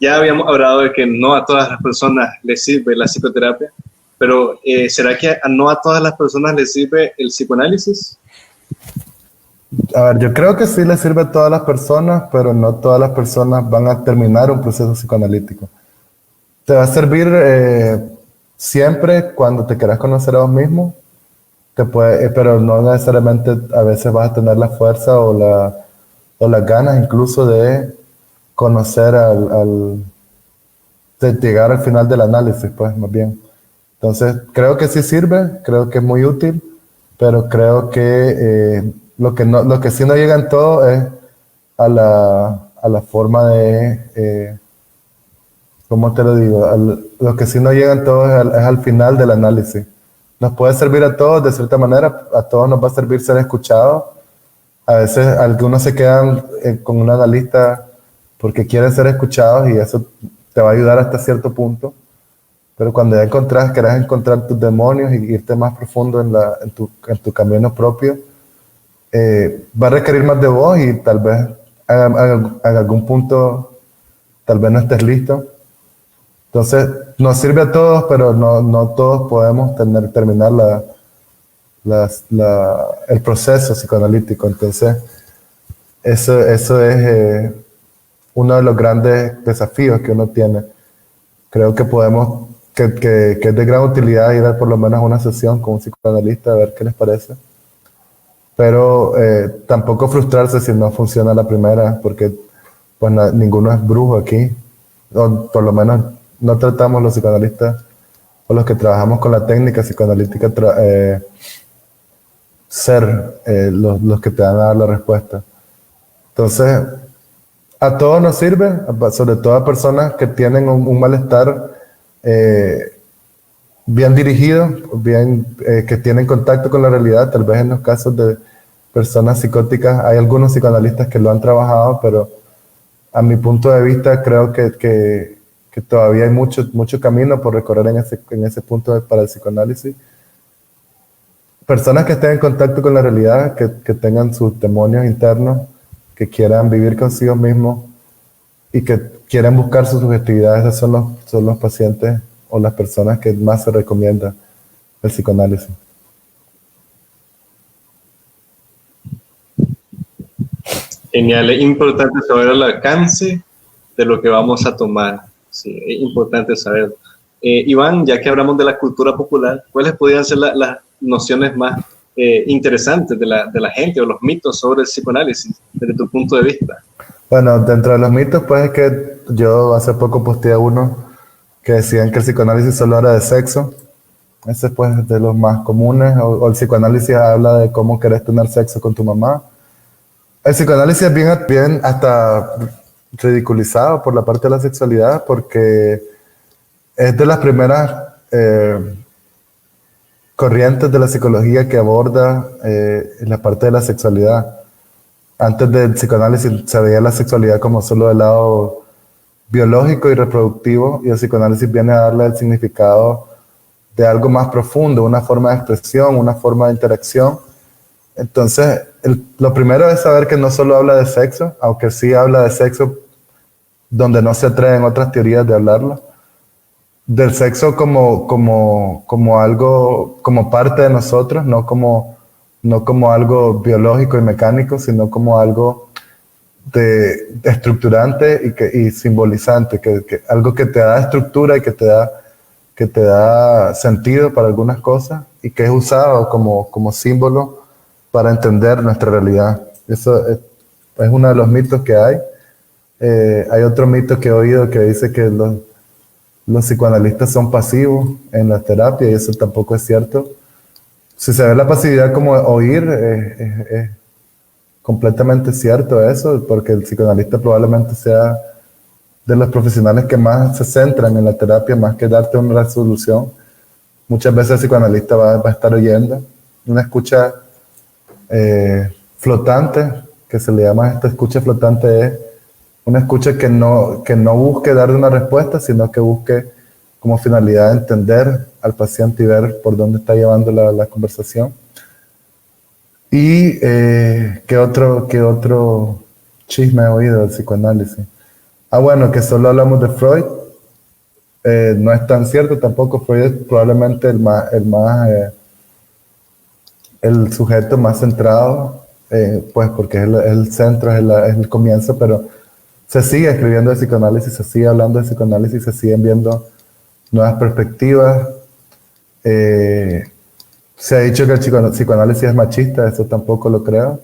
[SPEAKER 1] ya habíamos hablado de que no a todas las personas les sirve la psicoterapia, pero ¿será que no a todas las personas les sirve el psicoanálisis?
[SPEAKER 2] A ver, yo creo que sí le sirve a todas las personas, pero no todas las personas van a terminar un proceso psicoanalítico. Te va a servir siempre cuando te quieras conocer a vos mismo, pero no necesariamente a veces vas a tener la fuerza o las ganas incluso de conocer de llegar al final del análisis, pues más bien. Entonces, creo que sí sirve, creo que es muy útil, pero creo que lo que sí no llega en todo es a la forma de, ¿cómo te lo digo? Lo que sí no llega en todo es al final del análisis. Nos puede servir a todos de cierta manera, a todos nos va a servir ser escuchados. A veces algunos se quedan con un analista porque quieren ser escuchados y eso te va a ayudar hasta cierto punto. Pero cuando ya querés encontrar tus demonios y irte más profundo en tu camino propio, va a requerir más de vos y tal vez en algún punto tal vez no estés listo. Entonces, nos sirve a todos, pero no todos podemos terminar el proceso psicoanalítico. Entonces, eso es uno de los grandes desafíos que uno tiene. Creo que que es de gran utilidad ir a por lo menos a una sesión con un psicoanalista a ver qué les parece. Pero tampoco frustrarse si no funciona la primera, porque pues ninguno es brujo aquí. O por lo menos no tratamos los psicoanalistas o los que trabajamos con la técnica psicoanalítica ser los que te van a dar la respuesta. Entonces, a todos nos sirve, sobre todo a personas que tienen un malestar bien dirigido, que tienen contacto con la realidad. Tal vez en los casos de personas psicóticas hay algunos psicoanalistas que lo han trabajado, pero a mi punto de vista creo que todavía hay mucho camino por recorrer en ese punto para el psicoanálisis. Personas que estén en contacto con la realidad, que tengan sus demonios internos, que quieran vivir consigo mismos y que quieren buscar su subjetividad, esos son los pacientes o las personas que más se recomienda el psicoanálisis.
[SPEAKER 1] Genial, es importante saber el alcance de lo que vamos a tomar. Sí, es importante saberlo. Iván, ya que hablamos de la cultura popular, ¿cuáles podrían ser las nociones más interesantes de la gente o los mitos sobre el psicoanálisis desde tu punto de vista?
[SPEAKER 2] Bueno, dentro de los mitos, pues es que yo hace poco posteé uno que decían que el psicoanálisis solo era de sexo. Ese pues es de los más comunes. O el psicoanálisis habla de cómo querés tener sexo con tu mamá. El psicoanálisis es bien hasta ridiculizado por la parte de la sexualidad, porque es de las primeras corrientes de la psicología que aborda la parte de la sexualidad. Antes del psicoanálisis se veía la sexualidad como solo del lado biológico y reproductivo, y el psicoanálisis viene a darle el significado de algo más profundo, una forma de expresión, una forma de interacción. Entonces, lo primero es saber que no solo habla de sexo, aunque sí habla de sexo donde no se atreven otras teorías de hablarlo, del sexo como algo, como parte de nosotros, no como algo biológico y mecánico, sino como algo estructurante y simbolizante, algo que te da estructura y que te da sentido para algunas cosas y que es usado como símbolo para entender nuestra realidad. Eso es uno de los mitos que hay. Hay otro mito que he oído que dice que los psicoanalistas son pasivos en la terapia, y eso tampoco es cierto. Si se ve la pasividad como oír, es completamente cierto eso, porque el psicoanalista probablemente sea de los profesionales que más se centran en la terapia, más que darte una resolución. Muchas veces el psicoanalista va a estar oyendo. Una escucha flotante, que se le llama esta escucha flotante, es una escucha que no busque darle una respuesta, sino que busque como finalidad entender al paciente y ver por dónde está llevando la conversación. ¿Y qué otro chisme he oído del psicoanálisis? Bueno, que solo hablamos de Freud. No es tan cierto tampoco. Freud es probablemente el sujeto más centrado, pues porque es el centro, es el comienzo, pero se sigue escribiendo de psicoanálisis, se sigue hablando de psicoanálisis, se siguen viendo nuevas perspectivas. Se ha dicho que el psicoanálisis es machista, eso tampoco lo creo,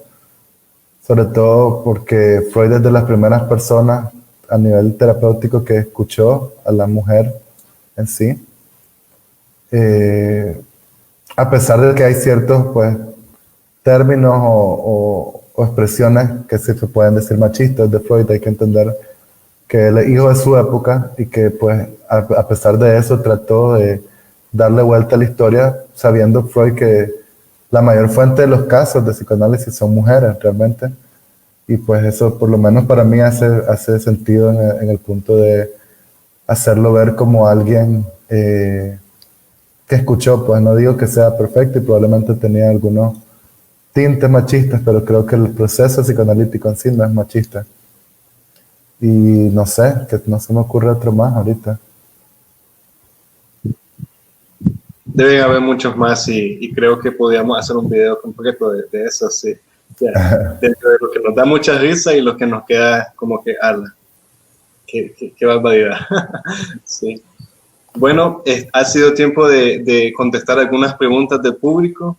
[SPEAKER 2] sobre todo porque Freud es de las primeras personas a nivel terapéutico que escuchó a la mujer en sí. A pesar de que hay ciertos pues, términos o expresiones que se pueden decir machistas de Freud, hay que entender que él es hijo de su época y que pues a pesar de eso trató de darle vuelta a la historia, sabiendo Freud que la mayor fuente de los casos de psicoanálisis son mujeres realmente, y pues eso por lo menos para mí hace sentido en el punto de hacerlo ver como alguien que escuchó. Pues no digo que sea perfecto y probablemente tenía algunos tintes machistas, pero creo que el proceso psicoanalítico en sí no es machista. Y no sé, que no se me ocurre otro más ahorita.
[SPEAKER 1] Deben haber muchos más y creo que podríamos hacer un video completo de eso, sí. Ya, dentro de lo que nos da mucha risa y lo que nos queda como que ala. Qué barbaridad. Sí. Bueno, ha sido tiempo de contestar algunas preguntas del público,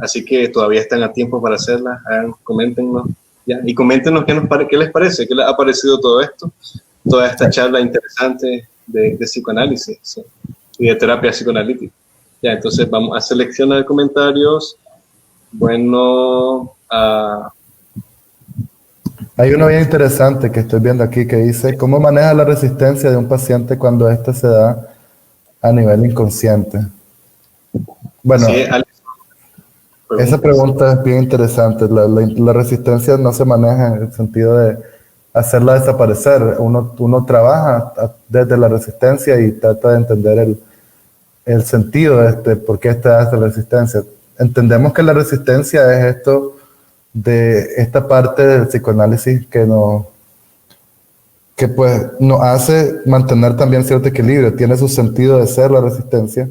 [SPEAKER 1] así que todavía están a tiempo para hacerlas. Coméntenos. Ya, y coméntenos qué les parece, qué les ha parecido todo esto, toda esta charla interesante de psicoanálisis, ¿sí? Y de terapia psicoanalítica. Ya, entonces vamos a seleccionar comentarios. Bueno,
[SPEAKER 2] Hay uno bien interesante que estoy viendo aquí que dice, ¿cómo maneja la resistencia de un paciente cuando ésta se da a nivel inconsciente? Bueno,
[SPEAKER 1] sí, Alex,
[SPEAKER 2] esa
[SPEAKER 1] preguntas.
[SPEAKER 2] pregunta es bien interesante. La resistencia no se maneja en el sentido de hacerla desaparecer. Uno trabaja desde la resistencia y trata de entender el sentido de por qué está esta resistencia. Entendemos que la resistencia es esto de esta parte del psicoanálisis que pues nos hace mantener también cierto equilibrio. Tiene su sentido de ser la resistencia.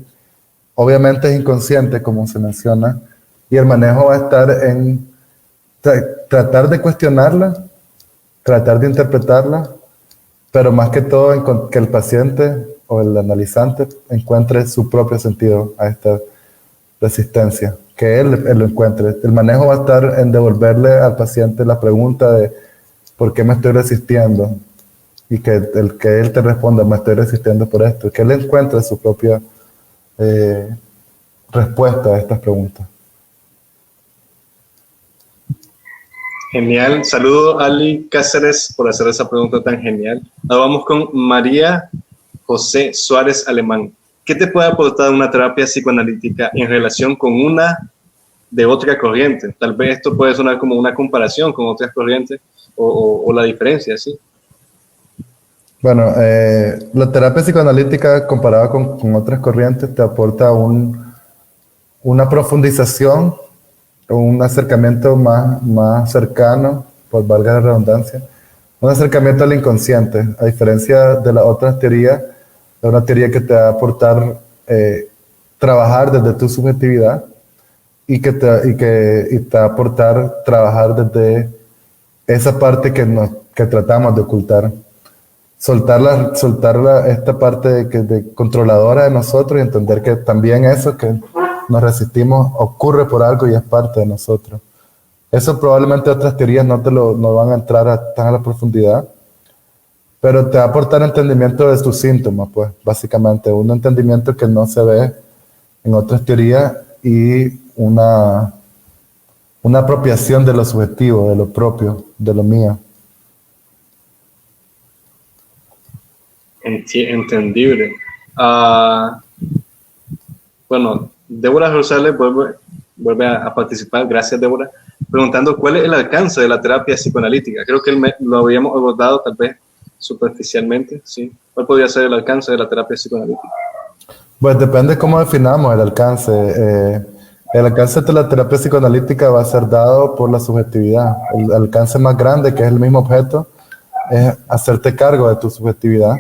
[SPEAKER 2] Obviamente es inconsciente, como se menciona, y el manejo va a estar en tratar de cuestionarla, tratar de interpretarla, pero más que todo que el paciente o el analizante encuentre su propio sentido a esta resistencia, que él lo encuentre. El manejo va a estar en devolverle al paciente la pregunta de ¿por qué me estoy resistiendo? Y que él te responda, me estoy resistiendo por esto, que él encuentre su propia eh, respuesta a estas preguntas.
[SPEAKER 1] Genial. Saludo a Ali Cáceres por hacer esa pregunta tan genial. Ahora vamos con María José Suárez Alemán. ¿Qué te puede aportar una terapia psicoanalítica en relación con una de otra corriente? Tal vez esto puede sonar como una comparación con otras corrientes o la diferencia, ¿sí?
[SPEAKER 2] Bueno, la terapia psicoanalítica comparada con otras corrientes te aporta una profundización, un acercamiento más cercano, por valga la redundancia, un acercamiento al inconsciente, a diferencia de las otras teorías, es una teoría que te va a aportar trabajar desde tu subjetividad y te va a aportar trabajar desde esa parte que tratamos de ocultar. Esta parte de controladora de nosotros y entender que también eso que nos resistimos ocurre por algo y es parte de nosotros. Eso probablemente otras teorías no van a entrar tan a la profundidad, pero te va a aportar entendimiento de tus síntomas, pues, básicamente, un entendimiento que no se ve en otras teorías y una apropiación de lo subjetivo, de lo propio, de lo mío.
[SPEAKER 1] Entendible. Bueno, Débora Rosales vuelve a participar, gracias Débora, preguntando cuál es el alcance de la terapia psicoanalítica. Creo que lo habíamos abordado tal vez superficialmente, ¿sí? ¿Cuál podría ser el alcance de la terapia psicoanalítica?
[SPEAKER 2] Pues depende cómo definamos el alcance. El alcance de la terapia psicoanalítica va a ser dado por la subjetividad. El alcance más grande, que es el mismo objeto, es hacerte cargo de tu subjetividad.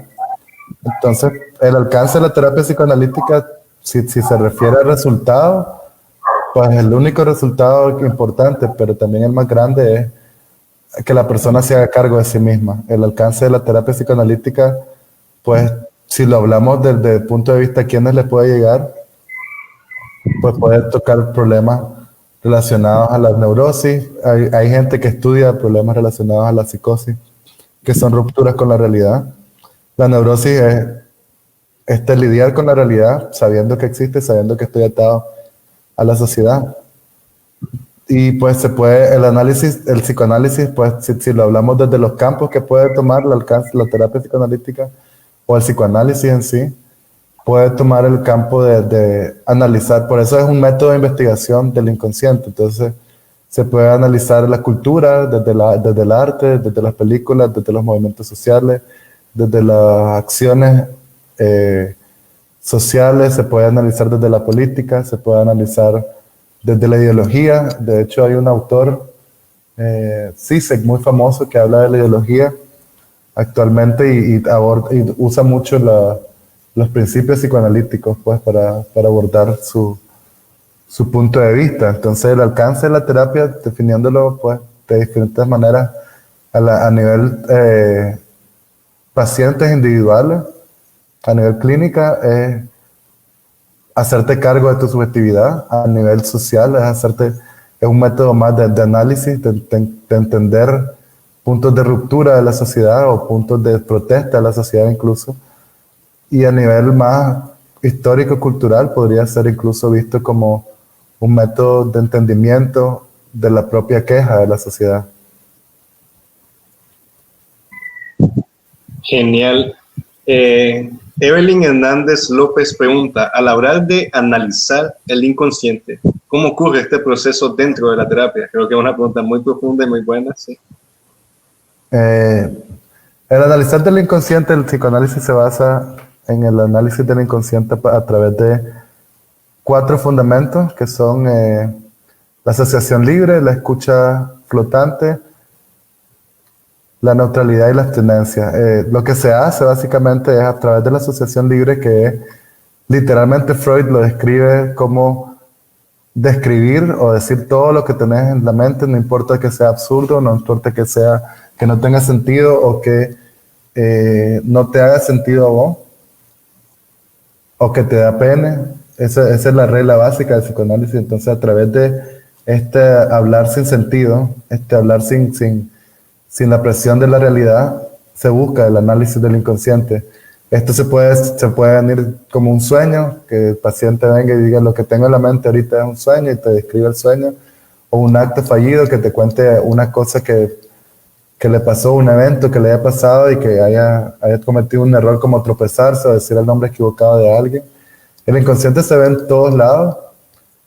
[SPEAKER 2] Entonces, el alcance de la terapia psicoanalítica, si se refiere al resultado, pues el único resultado importante, pero también el más grande, es que la persona se haga cargo de sí misma. El alcance de la terapia psicoanalítica, pues si lo hablamos desde el punto de vista a quiénes le puede llegar, pues puede tocar problemas relacionados a la neurosis. Hay gente que estudia problemas relacionados a la psicosis, que son rupturas con la realidad. La neurosis es lidiar con la realidad sabiendo que existe, sabiendo que estoy atado a la sociedad. Y pues el psicoanálisis, pues si lo hablamos desde los campos que puede tomar la terapia psicoanalítica o el psicoanálisis en sí, puede tomar el campo de analizar. Por eso es un método de investigación del inconsciente. Entonces se puede analizar la cultura desde el arte, desde las películas, desde los movimientos sociales, desde las acciones sociales, se puede analizar desde la política, se puede analizar desde la ideología. De hecho, hay un autor, Zizek, muy famoso, que habla de la ideología actualmente y usa mucho los principios psicoanalíticos pues, para abordar su punto de vista. Entonces, el alcance de la terapia, definiéndolo pues, de diferentes maneras a nivel pacientes individuales, a nivel clínica, es hacerte cargo de tu subjetividad. A nivel social, es un método más de análisis, de entender puntos de ruptura de la sociedad o puntos de protesta de la sociedad incluso. Y a nivel más histórico-cultural podría ser incluso visto como un método de entendimiento de la propia queja de la sociedad.
[SPEAKER 1] Genial. Evelyn Hernández López pregunta, al hablar de analizar el inconsciente, ¿cómo ocurre este proceso dentro de la terapia? Creo que es una pregunta muy profunda y muy buena, sí.
[SPEAKER 2] El analizar del inconsciente, el psicoanálisis se basa en el análisis del inconsciente a través de 4 fundamentos, que son la asociación libre, la escucha flotante, la neutralidad y la abstinencia. Lo que se hace básicamente es a través de la asociación libre, que literalmente Freud lo describe como describir o decir todo lo que tenés en la mente, no importa que sea absurdo, no importa que no tenga sentido o que no te haga sentido a vos, o que te da pena. Esa es la regla básica del psicoanálisis. Entonces, a través de hablar sin sentido, hablar sin la presión de la realidad, se busca el análisis del inconsciente. Esto se puede venir como un sueño, que el paciente venga y diga, lo que tengo en la mente ahorita es un sueño, y te describe el sueño, o un acto fallido, que te cuente una cosa que le pasó, un evento que le haya pasado y que haya cometido un error, como tropezarse o decir el nombre equivocado de alguien. El inconsciente se ve en todos lados,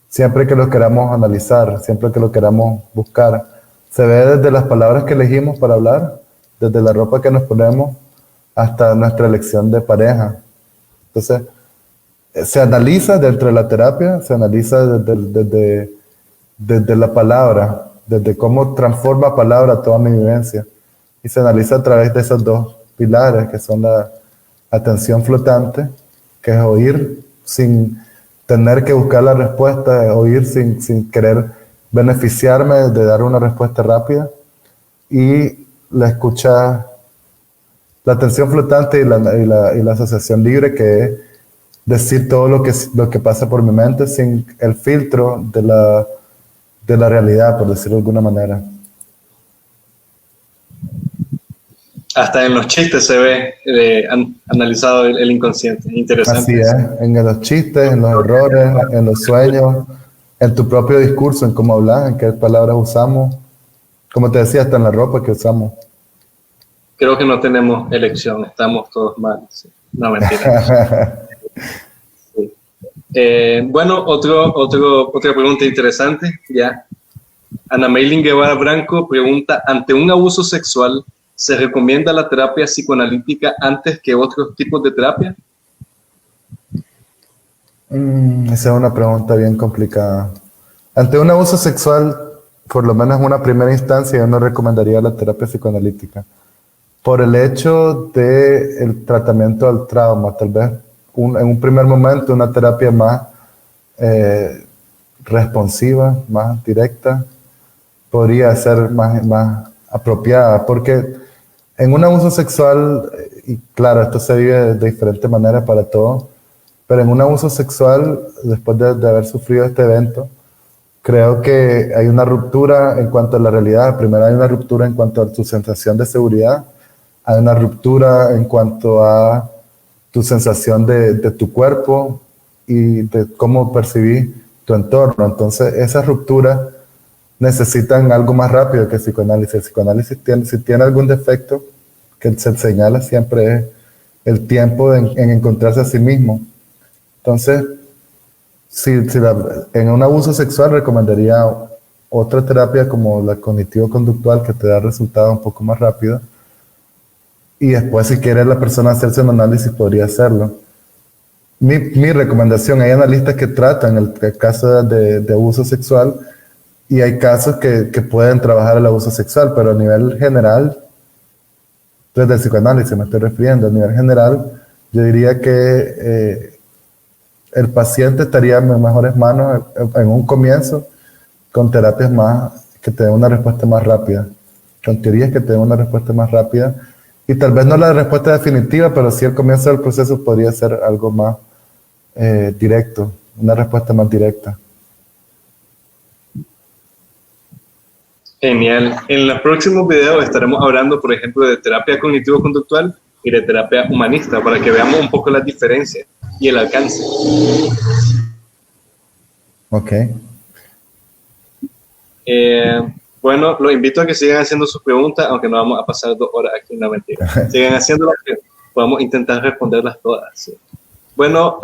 [SPEAKER 2] siempre que lo queramos analizar, siempre que lo queramos buscar. Se ve desde las palabras que elegimos para hablar, desde la ropa que nos ponemos, hasta nuestra elección de pareja. Entonces, se analiza dentro de la terapia, se analiza desde la palabra, desde cómo transforma palabra toda mi vivencia. Y se analiza a través de esos 2 pilares, que son la atención flotante, que es oír sin tener que buscar la respuesta, oír sin querer beneficiarme de dar una respuesta rápida, y la escucha, la atención flotante y la asociación libre, que es decir todo lo que pasa por mi mente sin el filtro de la realidad, por decirlo de alguna manera.
[SPEAKER 1] Hasta en los chistes se ve analizado el inconsciente. Interesante.
[SPEAKER 2] Así es, en los chistes, en los errores, en los sueños, en tu propio discurso, en cómo hablas, en qué palabras usamos. Como te decía, hasta en la ropa que usamos.
[SPEAKER 1] Creo que no tenemos elección, estamos todos mal. Sí. No, mentira. Sí. Bueno, otra pregunta interesante, ya. Ana Maylin Guevara Branco pregunta, ante un abuso sexual, ¿se recomienda la terapia psicoanalítica antes que otros tipos de terapia?
[SPEAKER 2] Esa es una pregunta bien complicada. Ante un abuso sexual, por lo menos en una primera instancia, yo no recomendaría la terapia psicoanalítica. Por el hecho del tratamiento del trauma, tal vez en un primer momento una terapia más responsiva, más directa, podría ser más apropiada, porque en un abuso sexual, y claro, esto se vive de diferentes maneras para todos, pero en un abuso sexual, después de haber sufrido este evento, creo que hay una ruptura en cuanto a la realidad. Primero hay una ruptura en cuanto a tu sensación de seguridad, hay una ruptura en cuanto a tu sensación de tu cuerpo y de cómo percibís tu entorno. Entonces, esas rupturas necesitan algo más rápido que el psicoanálisis. El psicoanálisis, si tiene algún defecto, que se señala siempre, es el tiempo en encontrarse a sí mismo. Entonces, en un abuso sexual recomendaría otra terapia como la cognitivo-conductual, que te da resultados un poco más rápidos. Y después, si quiere la persona hacerse un análisis, podría hacerlo. Mi recomendación, hay analistas que tratan el caso de abuso sexual, y hay casos que pueden trabajar el abuso sexual, pero a nivel general, desde el psicoanálisis me estoy refiriendo, a nivel general, yo diría que el paciente estaría en mejores manos en un comienzo con terapias que te den una respuesta más rápida, con teorías que te den una respuesta más rápida, y tal vez no la respuesta definitiva, pero sí el comienzo del proceso podría ser algo más directo, una respuesta más directa.
[SPEAKER 1] Genial. En los próximos videos estaremos hablando, por ejemplo, de terapia cognitivo-conductual y de terapia humanista, para que veamos un poco las diferencias y el alcance.
[SPEAKER 2] Ok.
[SPEAKER 1] Bueno, los invito a que sigan haciendo sus preguntas, aunque no vamos a pasar 2 horas aquí, no mentira. Sigan haciéndolas, que podemos intentar responderlas todas. ¿Sí? Bueno,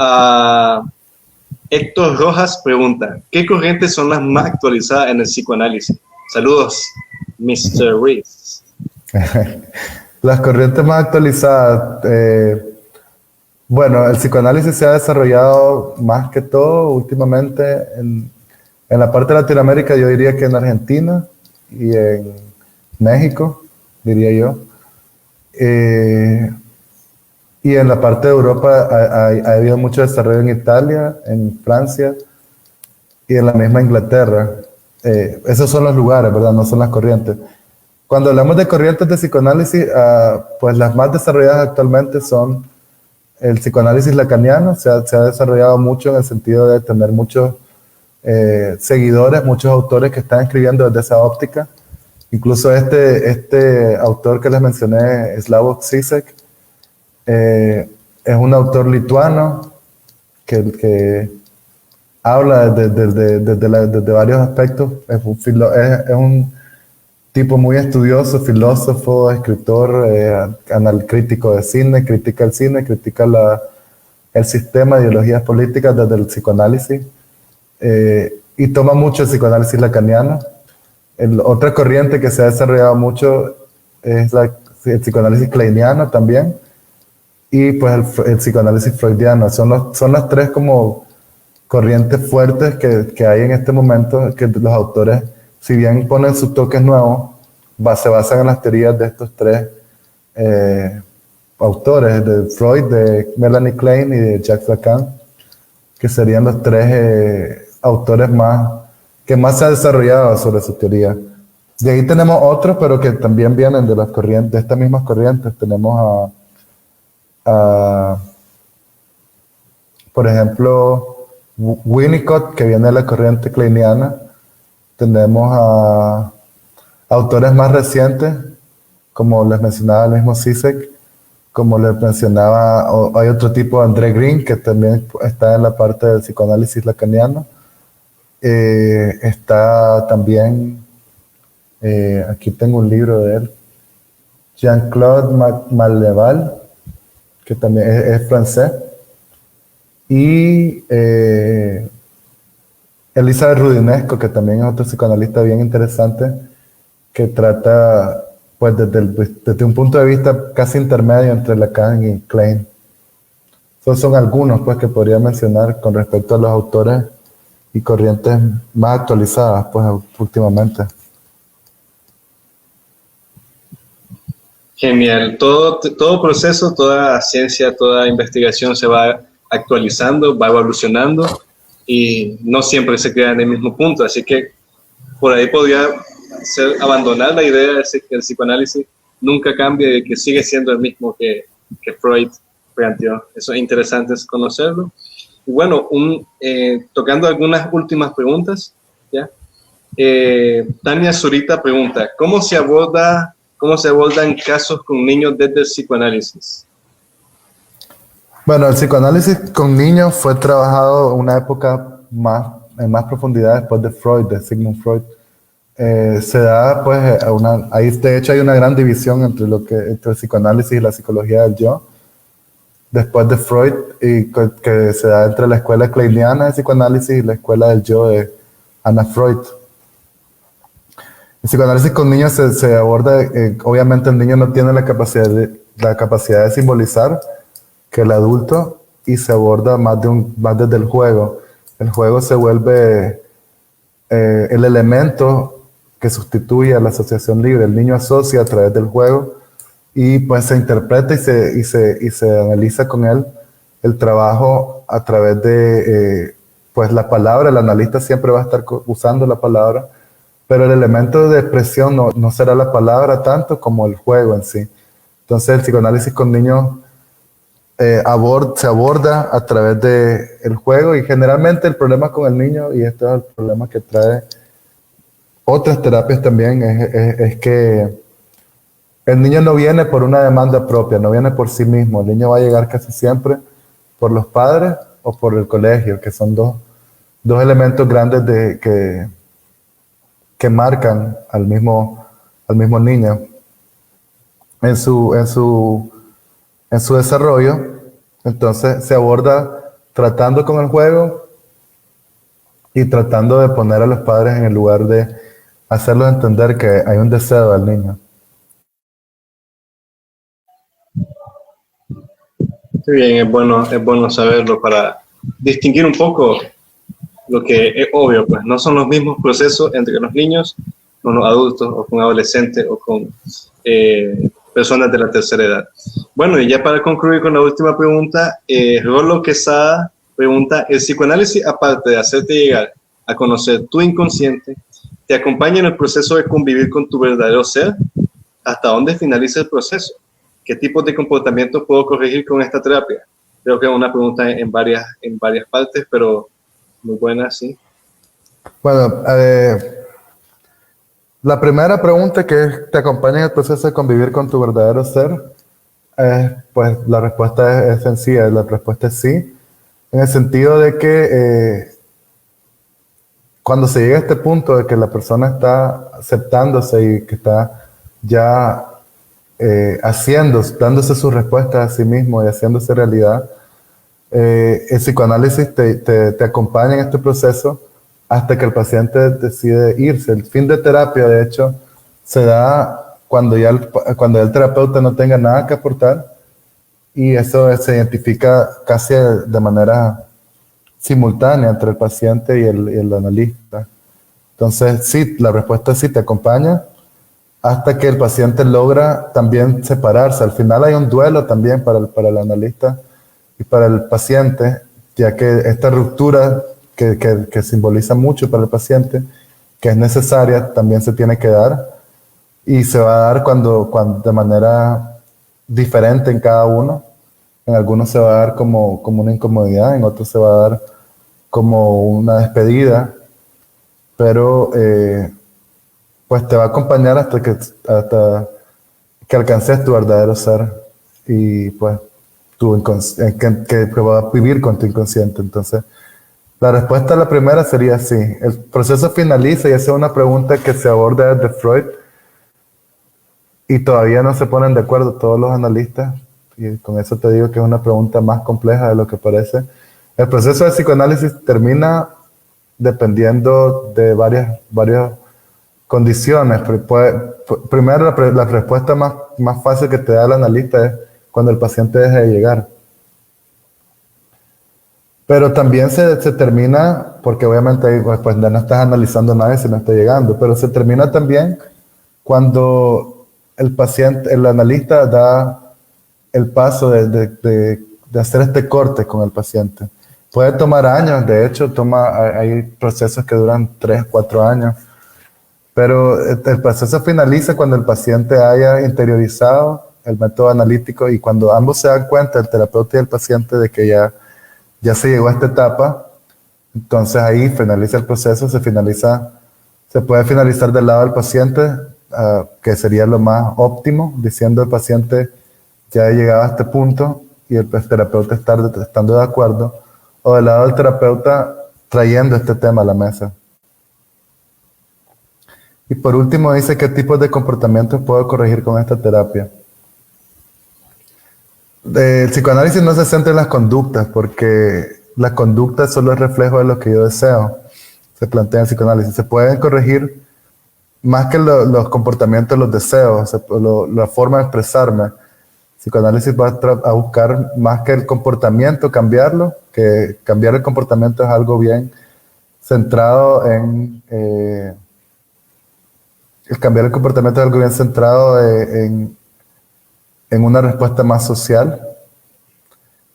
[SPEAKER 1] Héctor Rojas pregunta, ¿qué corrientes son las más actualizadas en el psicoanálisis? Saludos, Mr. Reese.
[SPEAKER 2] Las corrientes más actualizadas, bueno, el psicoanálisis se ha desarrollado más que todo últimamente en la parte de Latinoamérica, yo diría que en Argentina y en México, diría yo. Y en la parte de Europa ha habido mucho desarrollo en Italia, en Francia y en la misma Inglaterra. Esos son los lugares, ¿verdad? No son las corrientes. Cuando hablamos de corrientes de psicoanálisis, pues las más desarrolladas actualmente son el psicoanálisis lacaniano. Se ha desarrollado mucho en el sentido de tener muchos seguidores, muchos autores que están escribiendo desde esa óptica. Incluso este autor que les mencioné, Slavoj Žižek, es un autor lituano que habla desde varios aspectos. Es un tipo muy estudioso, filósofo, escritor, crítico de cine, critica el cine, critica el sistema, ideologías políticas desde el psicoanálisis, y toma mucho el psicoanálisis lacaniano. Otra corriente que se ha desarrollado mucho es el psicoanálisis kleiniano también, y pues el psicoanálisis freudiano. Son las tres como corrientes fuertes que hay en este momento, que los autores, si bien ponen sus toques nuevos, se basan en las teorías de estos tres autores, de Freud, de Melanie Klein y de Jacques Lacan, que serían los tres autores que más se ha desarrollado sobre su teoría. De ahí tenemos otros, pero que también vienen de las corrientes, de estas mismas corrientes. Tenemos por ejemplo, Winnicott, que viene de la corriente kleiniana. Tenemos a autores más recientes, como les mencionaba el mismo Žižek, como les mencionaba, hay otro tipo, André Green, que también está en la parte del psicoanálisis lacaniano. Está también, aquí tengo un libro de él, Jean-Claude Malleval, que también es francés, y Elizabeth Roudinesco, que también es otro psicoanalista bien interesante, que trata pues desde un punto de vista casi intermedio entre Lacan y Klein. Esos son algunos pues que podría mencionar con respecto a los autores y corrientes más actualizadas pues últimamente.
[SPEAKER 1] Genial. Todo proceso, toda ciencia, toda investigación se va actualizando, va evolucionando y no siempre se queda en el mismo punto. Así que por ahí podría abandonar la idea de que el psicoanálisis nunca cambia y que sigue siendo el mismo que Freud planteó. Eso es interesante conocerlo. Y bueno, tocando algunas últimas preguntas, ¿ya? Tania Zurita pregunta, ¿cómo se abordan casos con niños desde el psicoanálisis?
[SPEAKER 2] Bueno, el psicoanálisis con niños fue trabajado en una época en más profundidad después de Freud, de Sigmund Freud. Se da pues ahí de hecho hay una gran división entre el psicoanálisis y la psicología del yo, después de Freud, y que se da entre la escuela kleiniana de psicoanálisis y la escuela del yo de Anna Freud. El psicoanálisis con niños se aborda, obviamente el niño no tiene la capacidad de simbolizar que el adulto, y se aborda más desde el juego. El juego se vuelve el elemento que sustituye a la asociación libre. El niño asocia a través del juego y pues se interpreta y se analiza con él el trabajo a través de pues la palabra. El analista siempre va a estar usando la palabra, pero el elemento de expresión no será la palabra tanto como el juego en sí. Entonces el psicoanálisis con niños se aborda a través del juego, y generalmente el problema con el niño, y esto es el problema que trae otras terapias también, es que el niño no viene por una demanda propia, no viene por sí mismo. El niño va a llegar casi siempre por los padres o por el colegio, que son dos elementos grandes que marcan al mismo niño en su desarrollo. Entonces se aborda tratando con el juego y tratando de poner a los padres en el lugar de hacerlos entender que hay un deseo del niño.
[SPEAKER 1] Qué bien, es bueno saberlo para distinguir un poco lo que es obvio, pues no son los mismos procesos entre los niños, con los adultos o con adolescentes o con personas de la tercera edad. Bueno, y ya para concluir con la última pregunta, Rolo Quesada pregunta, ¿el psicoanálisis, aparte de hacerte llegar a conocer tu inconsciente, te acompaña en el proceso de convivir con tu verdadero ser? ¿Hasta dónde finaliza el proceso? ¿Qué tipos de comportamientos puedo corregir con esta terapia? Creo que es una pregunta en varias partes, pero muy buena, sí.
[SPEAKER 2] Bueno, la primera pregunta, que te acompaña en el proceso de convivir con tu verdadero ser, pues la respuesta es sencilla, la respuesta es sí, en el sentido de que cuando se llega a este punto de que la persona está aceptándose y que está ya dándose sus respuestas a sí mismo y haciéndose realidad, el psicoanálisis te acompaña en este proceso hasta que el paciente decide irse. El fin de terapia, de hecho, se da cuando el terapeuta no tenga nada que aportar, y eso se identifica casi de manera simultánea entre el paciente y el analista. Entonces, sí, la respuesta es sí, te acompaña hasta que el paciente logra también separarse. Al final hay un duelo también para el analista y para el paciente, ya que esta ruptura que simboliza mucho para el paciente, que es necesaria, también se tiene que dar, y se va a dar cuando de manera diferente en cada uno. En algunos se va a dar como una incomodidad, en otros se va a dar como una despedida, pero pues te va a acompañar hasta que alcances tu verdadero ser y pues que vas a vivir con tu inconsciente. Entonces, la respuesta a la primera sería sí. El proceso finaliza, y esa es una pregunta que se aborda desde Freud, y todavía no se ponen de acuerdo todos los analistas, y con eso te digo que es una pregunta más compleja de lo que parece. El proceso de psicoanálisis termina dependiendo de varias condiciones. Primero, la respuesta más fácil que te da el analista es cuando el paciente deje de llegar. Pero también se termina, porque obviamente pues no estás analizando nada si no está llegando, pero se termina también cuando el analista da el paso de hacer este corte con el paciente. Puede tomar años, de hecho hay procesos que duran 3, 4 años, pero el proceso finaliza cuando el paciente haya interiorizado el método analítico y cuando ambos se dan cuenta, el terapeuta y el paciente, de que ya se llegó a esta etapa. Entonces ahí finaliza el proceso, se puede finalizar del lado del paciente, que sería lo más óptimo, diciendo el paciente ya he llegado a este punto y el terapeuta estando de acuerdo, o del lado del terapeuta trayendo este tema a la mesa. Y por último dice, ¿qué tipos de comportamientos puedo corregir con esta terapia? El psicoanálisis no se centra en las conductas, porque la conducta solo es reflejo de lo que yo deseo. Se plantea en el psicoanálisis. Se pueden corregir más que los comportamientos, los deseos, la forma de expresarme. El psicoanálisis va a buscar más que el comportamiento, cambiarlo, que cambiar el comportamiento es algo bien centrado en... el cambiar el comportamiento es algo bien centrado en una respuesta más social.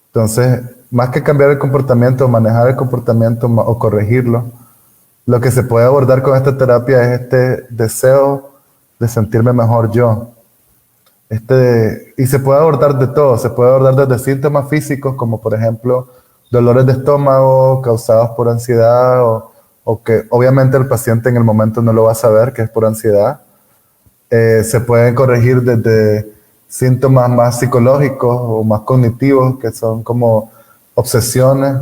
[SPEAKER 2] Entonces, más que cambiar el comportamiento, manejar el comportamiento o corregirlo, lo que se puede abordar con esta terapia es este deseo de sentirme mejor yo. Y se puede abordar de todo, se puede abordar desde síntomas físicos, como por ejemplo dolores de estómago causados por ansiedad, o que obviamente el paciente en el momento no lo va a saber que es por ansiedad. Se pueden corregir desde síntomas más psicológicos o más cognitivos, que son como obsesiones.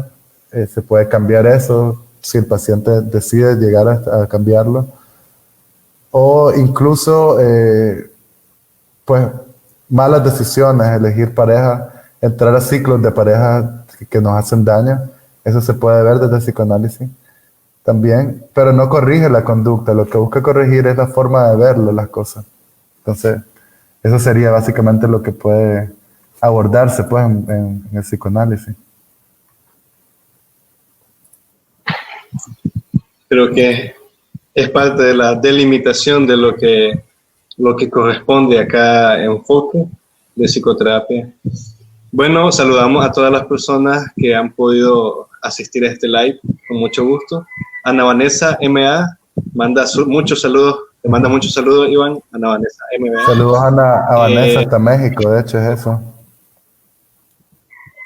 [SPEAKER 2] Se puede cambiar eso si el paciente decide llegar a cambiarlo. o incluso, pues, malas decisiones, elegir pareja, entrar a ciclos de pareja que nos hacen daño. Eso se puede ver desde el psicoanálisis también, pero no corrige la conducta, lo que busca corregir es la forma de verlo, las cosas. Entonces, eso sería básicamente lo que puede abordarse pues, en el psicoanálisis.
[SPEAKER 1] Creo que es parte de la delimitación de lo que corresponde a cada enfoque de psicoterapia. Bueno, saludamos a todas las personas que han podido asistir a este live, con mucho gusto. Ana Vanessa M.A. manda muchos saludos, te manda muchos saludos, Iván. Ana Vanessa M.A.
[SPEAKER 2] Saludos a Vanessa hasta México, de hecho es eso.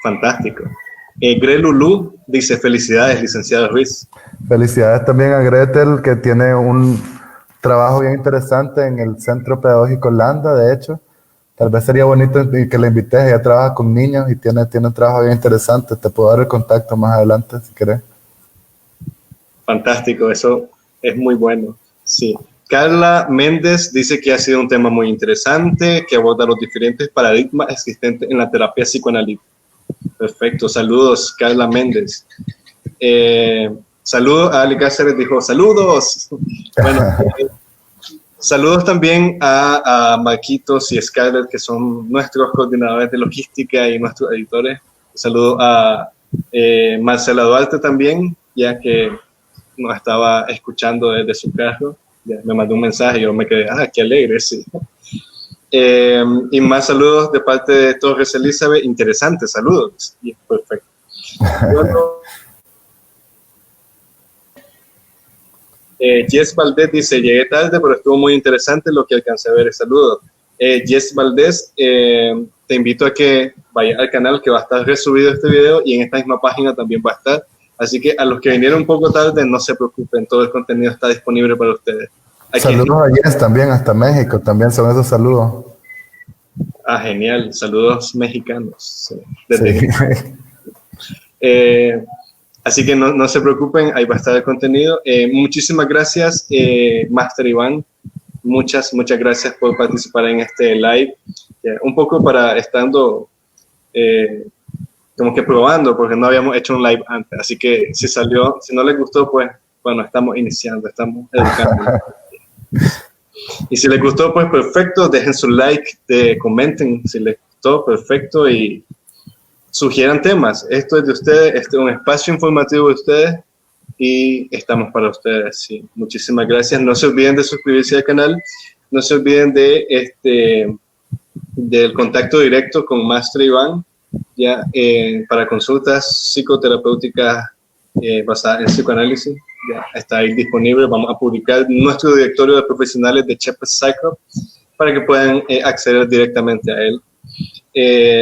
[SPEAKER 1] Fantástico. Grelulu dice, felicidades, licenciado Ruiz.
[SPEAKER 2] Felicidades también a Gretel, que tiene un trabajo bien interesante en el Centro Pedagógico Landa, de hecho. Tal vez sería bonito que la invites, ella trabaja con niños y tiene un trabajo bien interesante. Te puedo dar el contacto más adelante, si querés.
[SPEAKER 1] Fantástico, eso es muy bueno, sí. Carla Méndez dice que ha sido un tema muy interesante, que aborda los diferentes paradigmas existentes en la terapia psicoanalítica. Perfecto, saludos, Carla Méndez. Saludos a Ali Cáceres, dijo saludos. Bueno, saludos también a Marquitos y Scarlett, que son nuestros coordinadores de logística y nuestros editores. Saludos a Marcela Duarte también, ya que nos estaba escuchando desde su carro. Ya me mandó un mensaje y yo me quedé, qué alegre, sí. Y más saludos de parte de Torres Elizabeth, interesantes saludos. Y perfecto. Bueno, Jess Valdés dice, llegué tarde, pero estuvo muy interesante lo que alcancé a ver. Saludos. Jess Valdés, te invito a que vayas al canal, que va a estar resubido este video, y en esta misma página también va a estar. Así que a los que vinieron un poco tarde, no se preocupen, todo el contenido está disponible para ustedes.
[SPEAKER 2] Saludos a Jess también, hasta México, también son esos saludos.
[SPEAKER 1] Genial, saludos mexicanos. Desde
[SPEAKER 2] Sí.
[SPEAKER 1] Así que no se preocupen, ahí va a estar el contenido. Muchísimas gracias, Master Iván. Muchas gracias por participar en este live. Un poco para estando como que probando, porque no habíamos hecho un live antes. Así que si salió, si no les gustó, pues bueno, estamos iniciando, estamos educando. Y si les gustó, pues perfecto, dejen su like, comenten si les gustó, perfecto, y sugieran temas. Esto es de ustedes, este es un espacio informativo de ustedes y estamos para ustedes. Sí. Muchísimas gracias. No se olviden de suscribirse al canal, no se olviden del contacto directo con Master Iván, ya, para consultas psicoterapéuticas basadas en psicoanálisis. Ya está ahí disponible. Vamos a publicar nuestro directorio de profesionales de Shepherd Psycho para que puedan acceder directamente a él.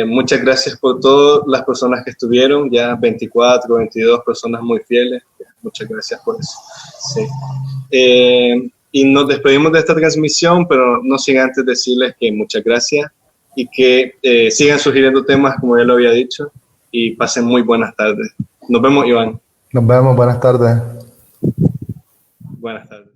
[SPEAKER 1] Muchas gracias por todas las personas que estuvieron, ya 24, 22 personas muy fieles. Muchas gracias por eso. Sí. Y nos despedimos de esta transmisión, pero no sin antes decirles que muchas gracias y que sigan sugiriendo temas, como ya lo había dicho, y pasen muy buenas tardes. Nos vemos, Iván.
[SPEAKER 2] Nos vemos, buenas tardes.
[SPEAKER 1] Buenas tardes.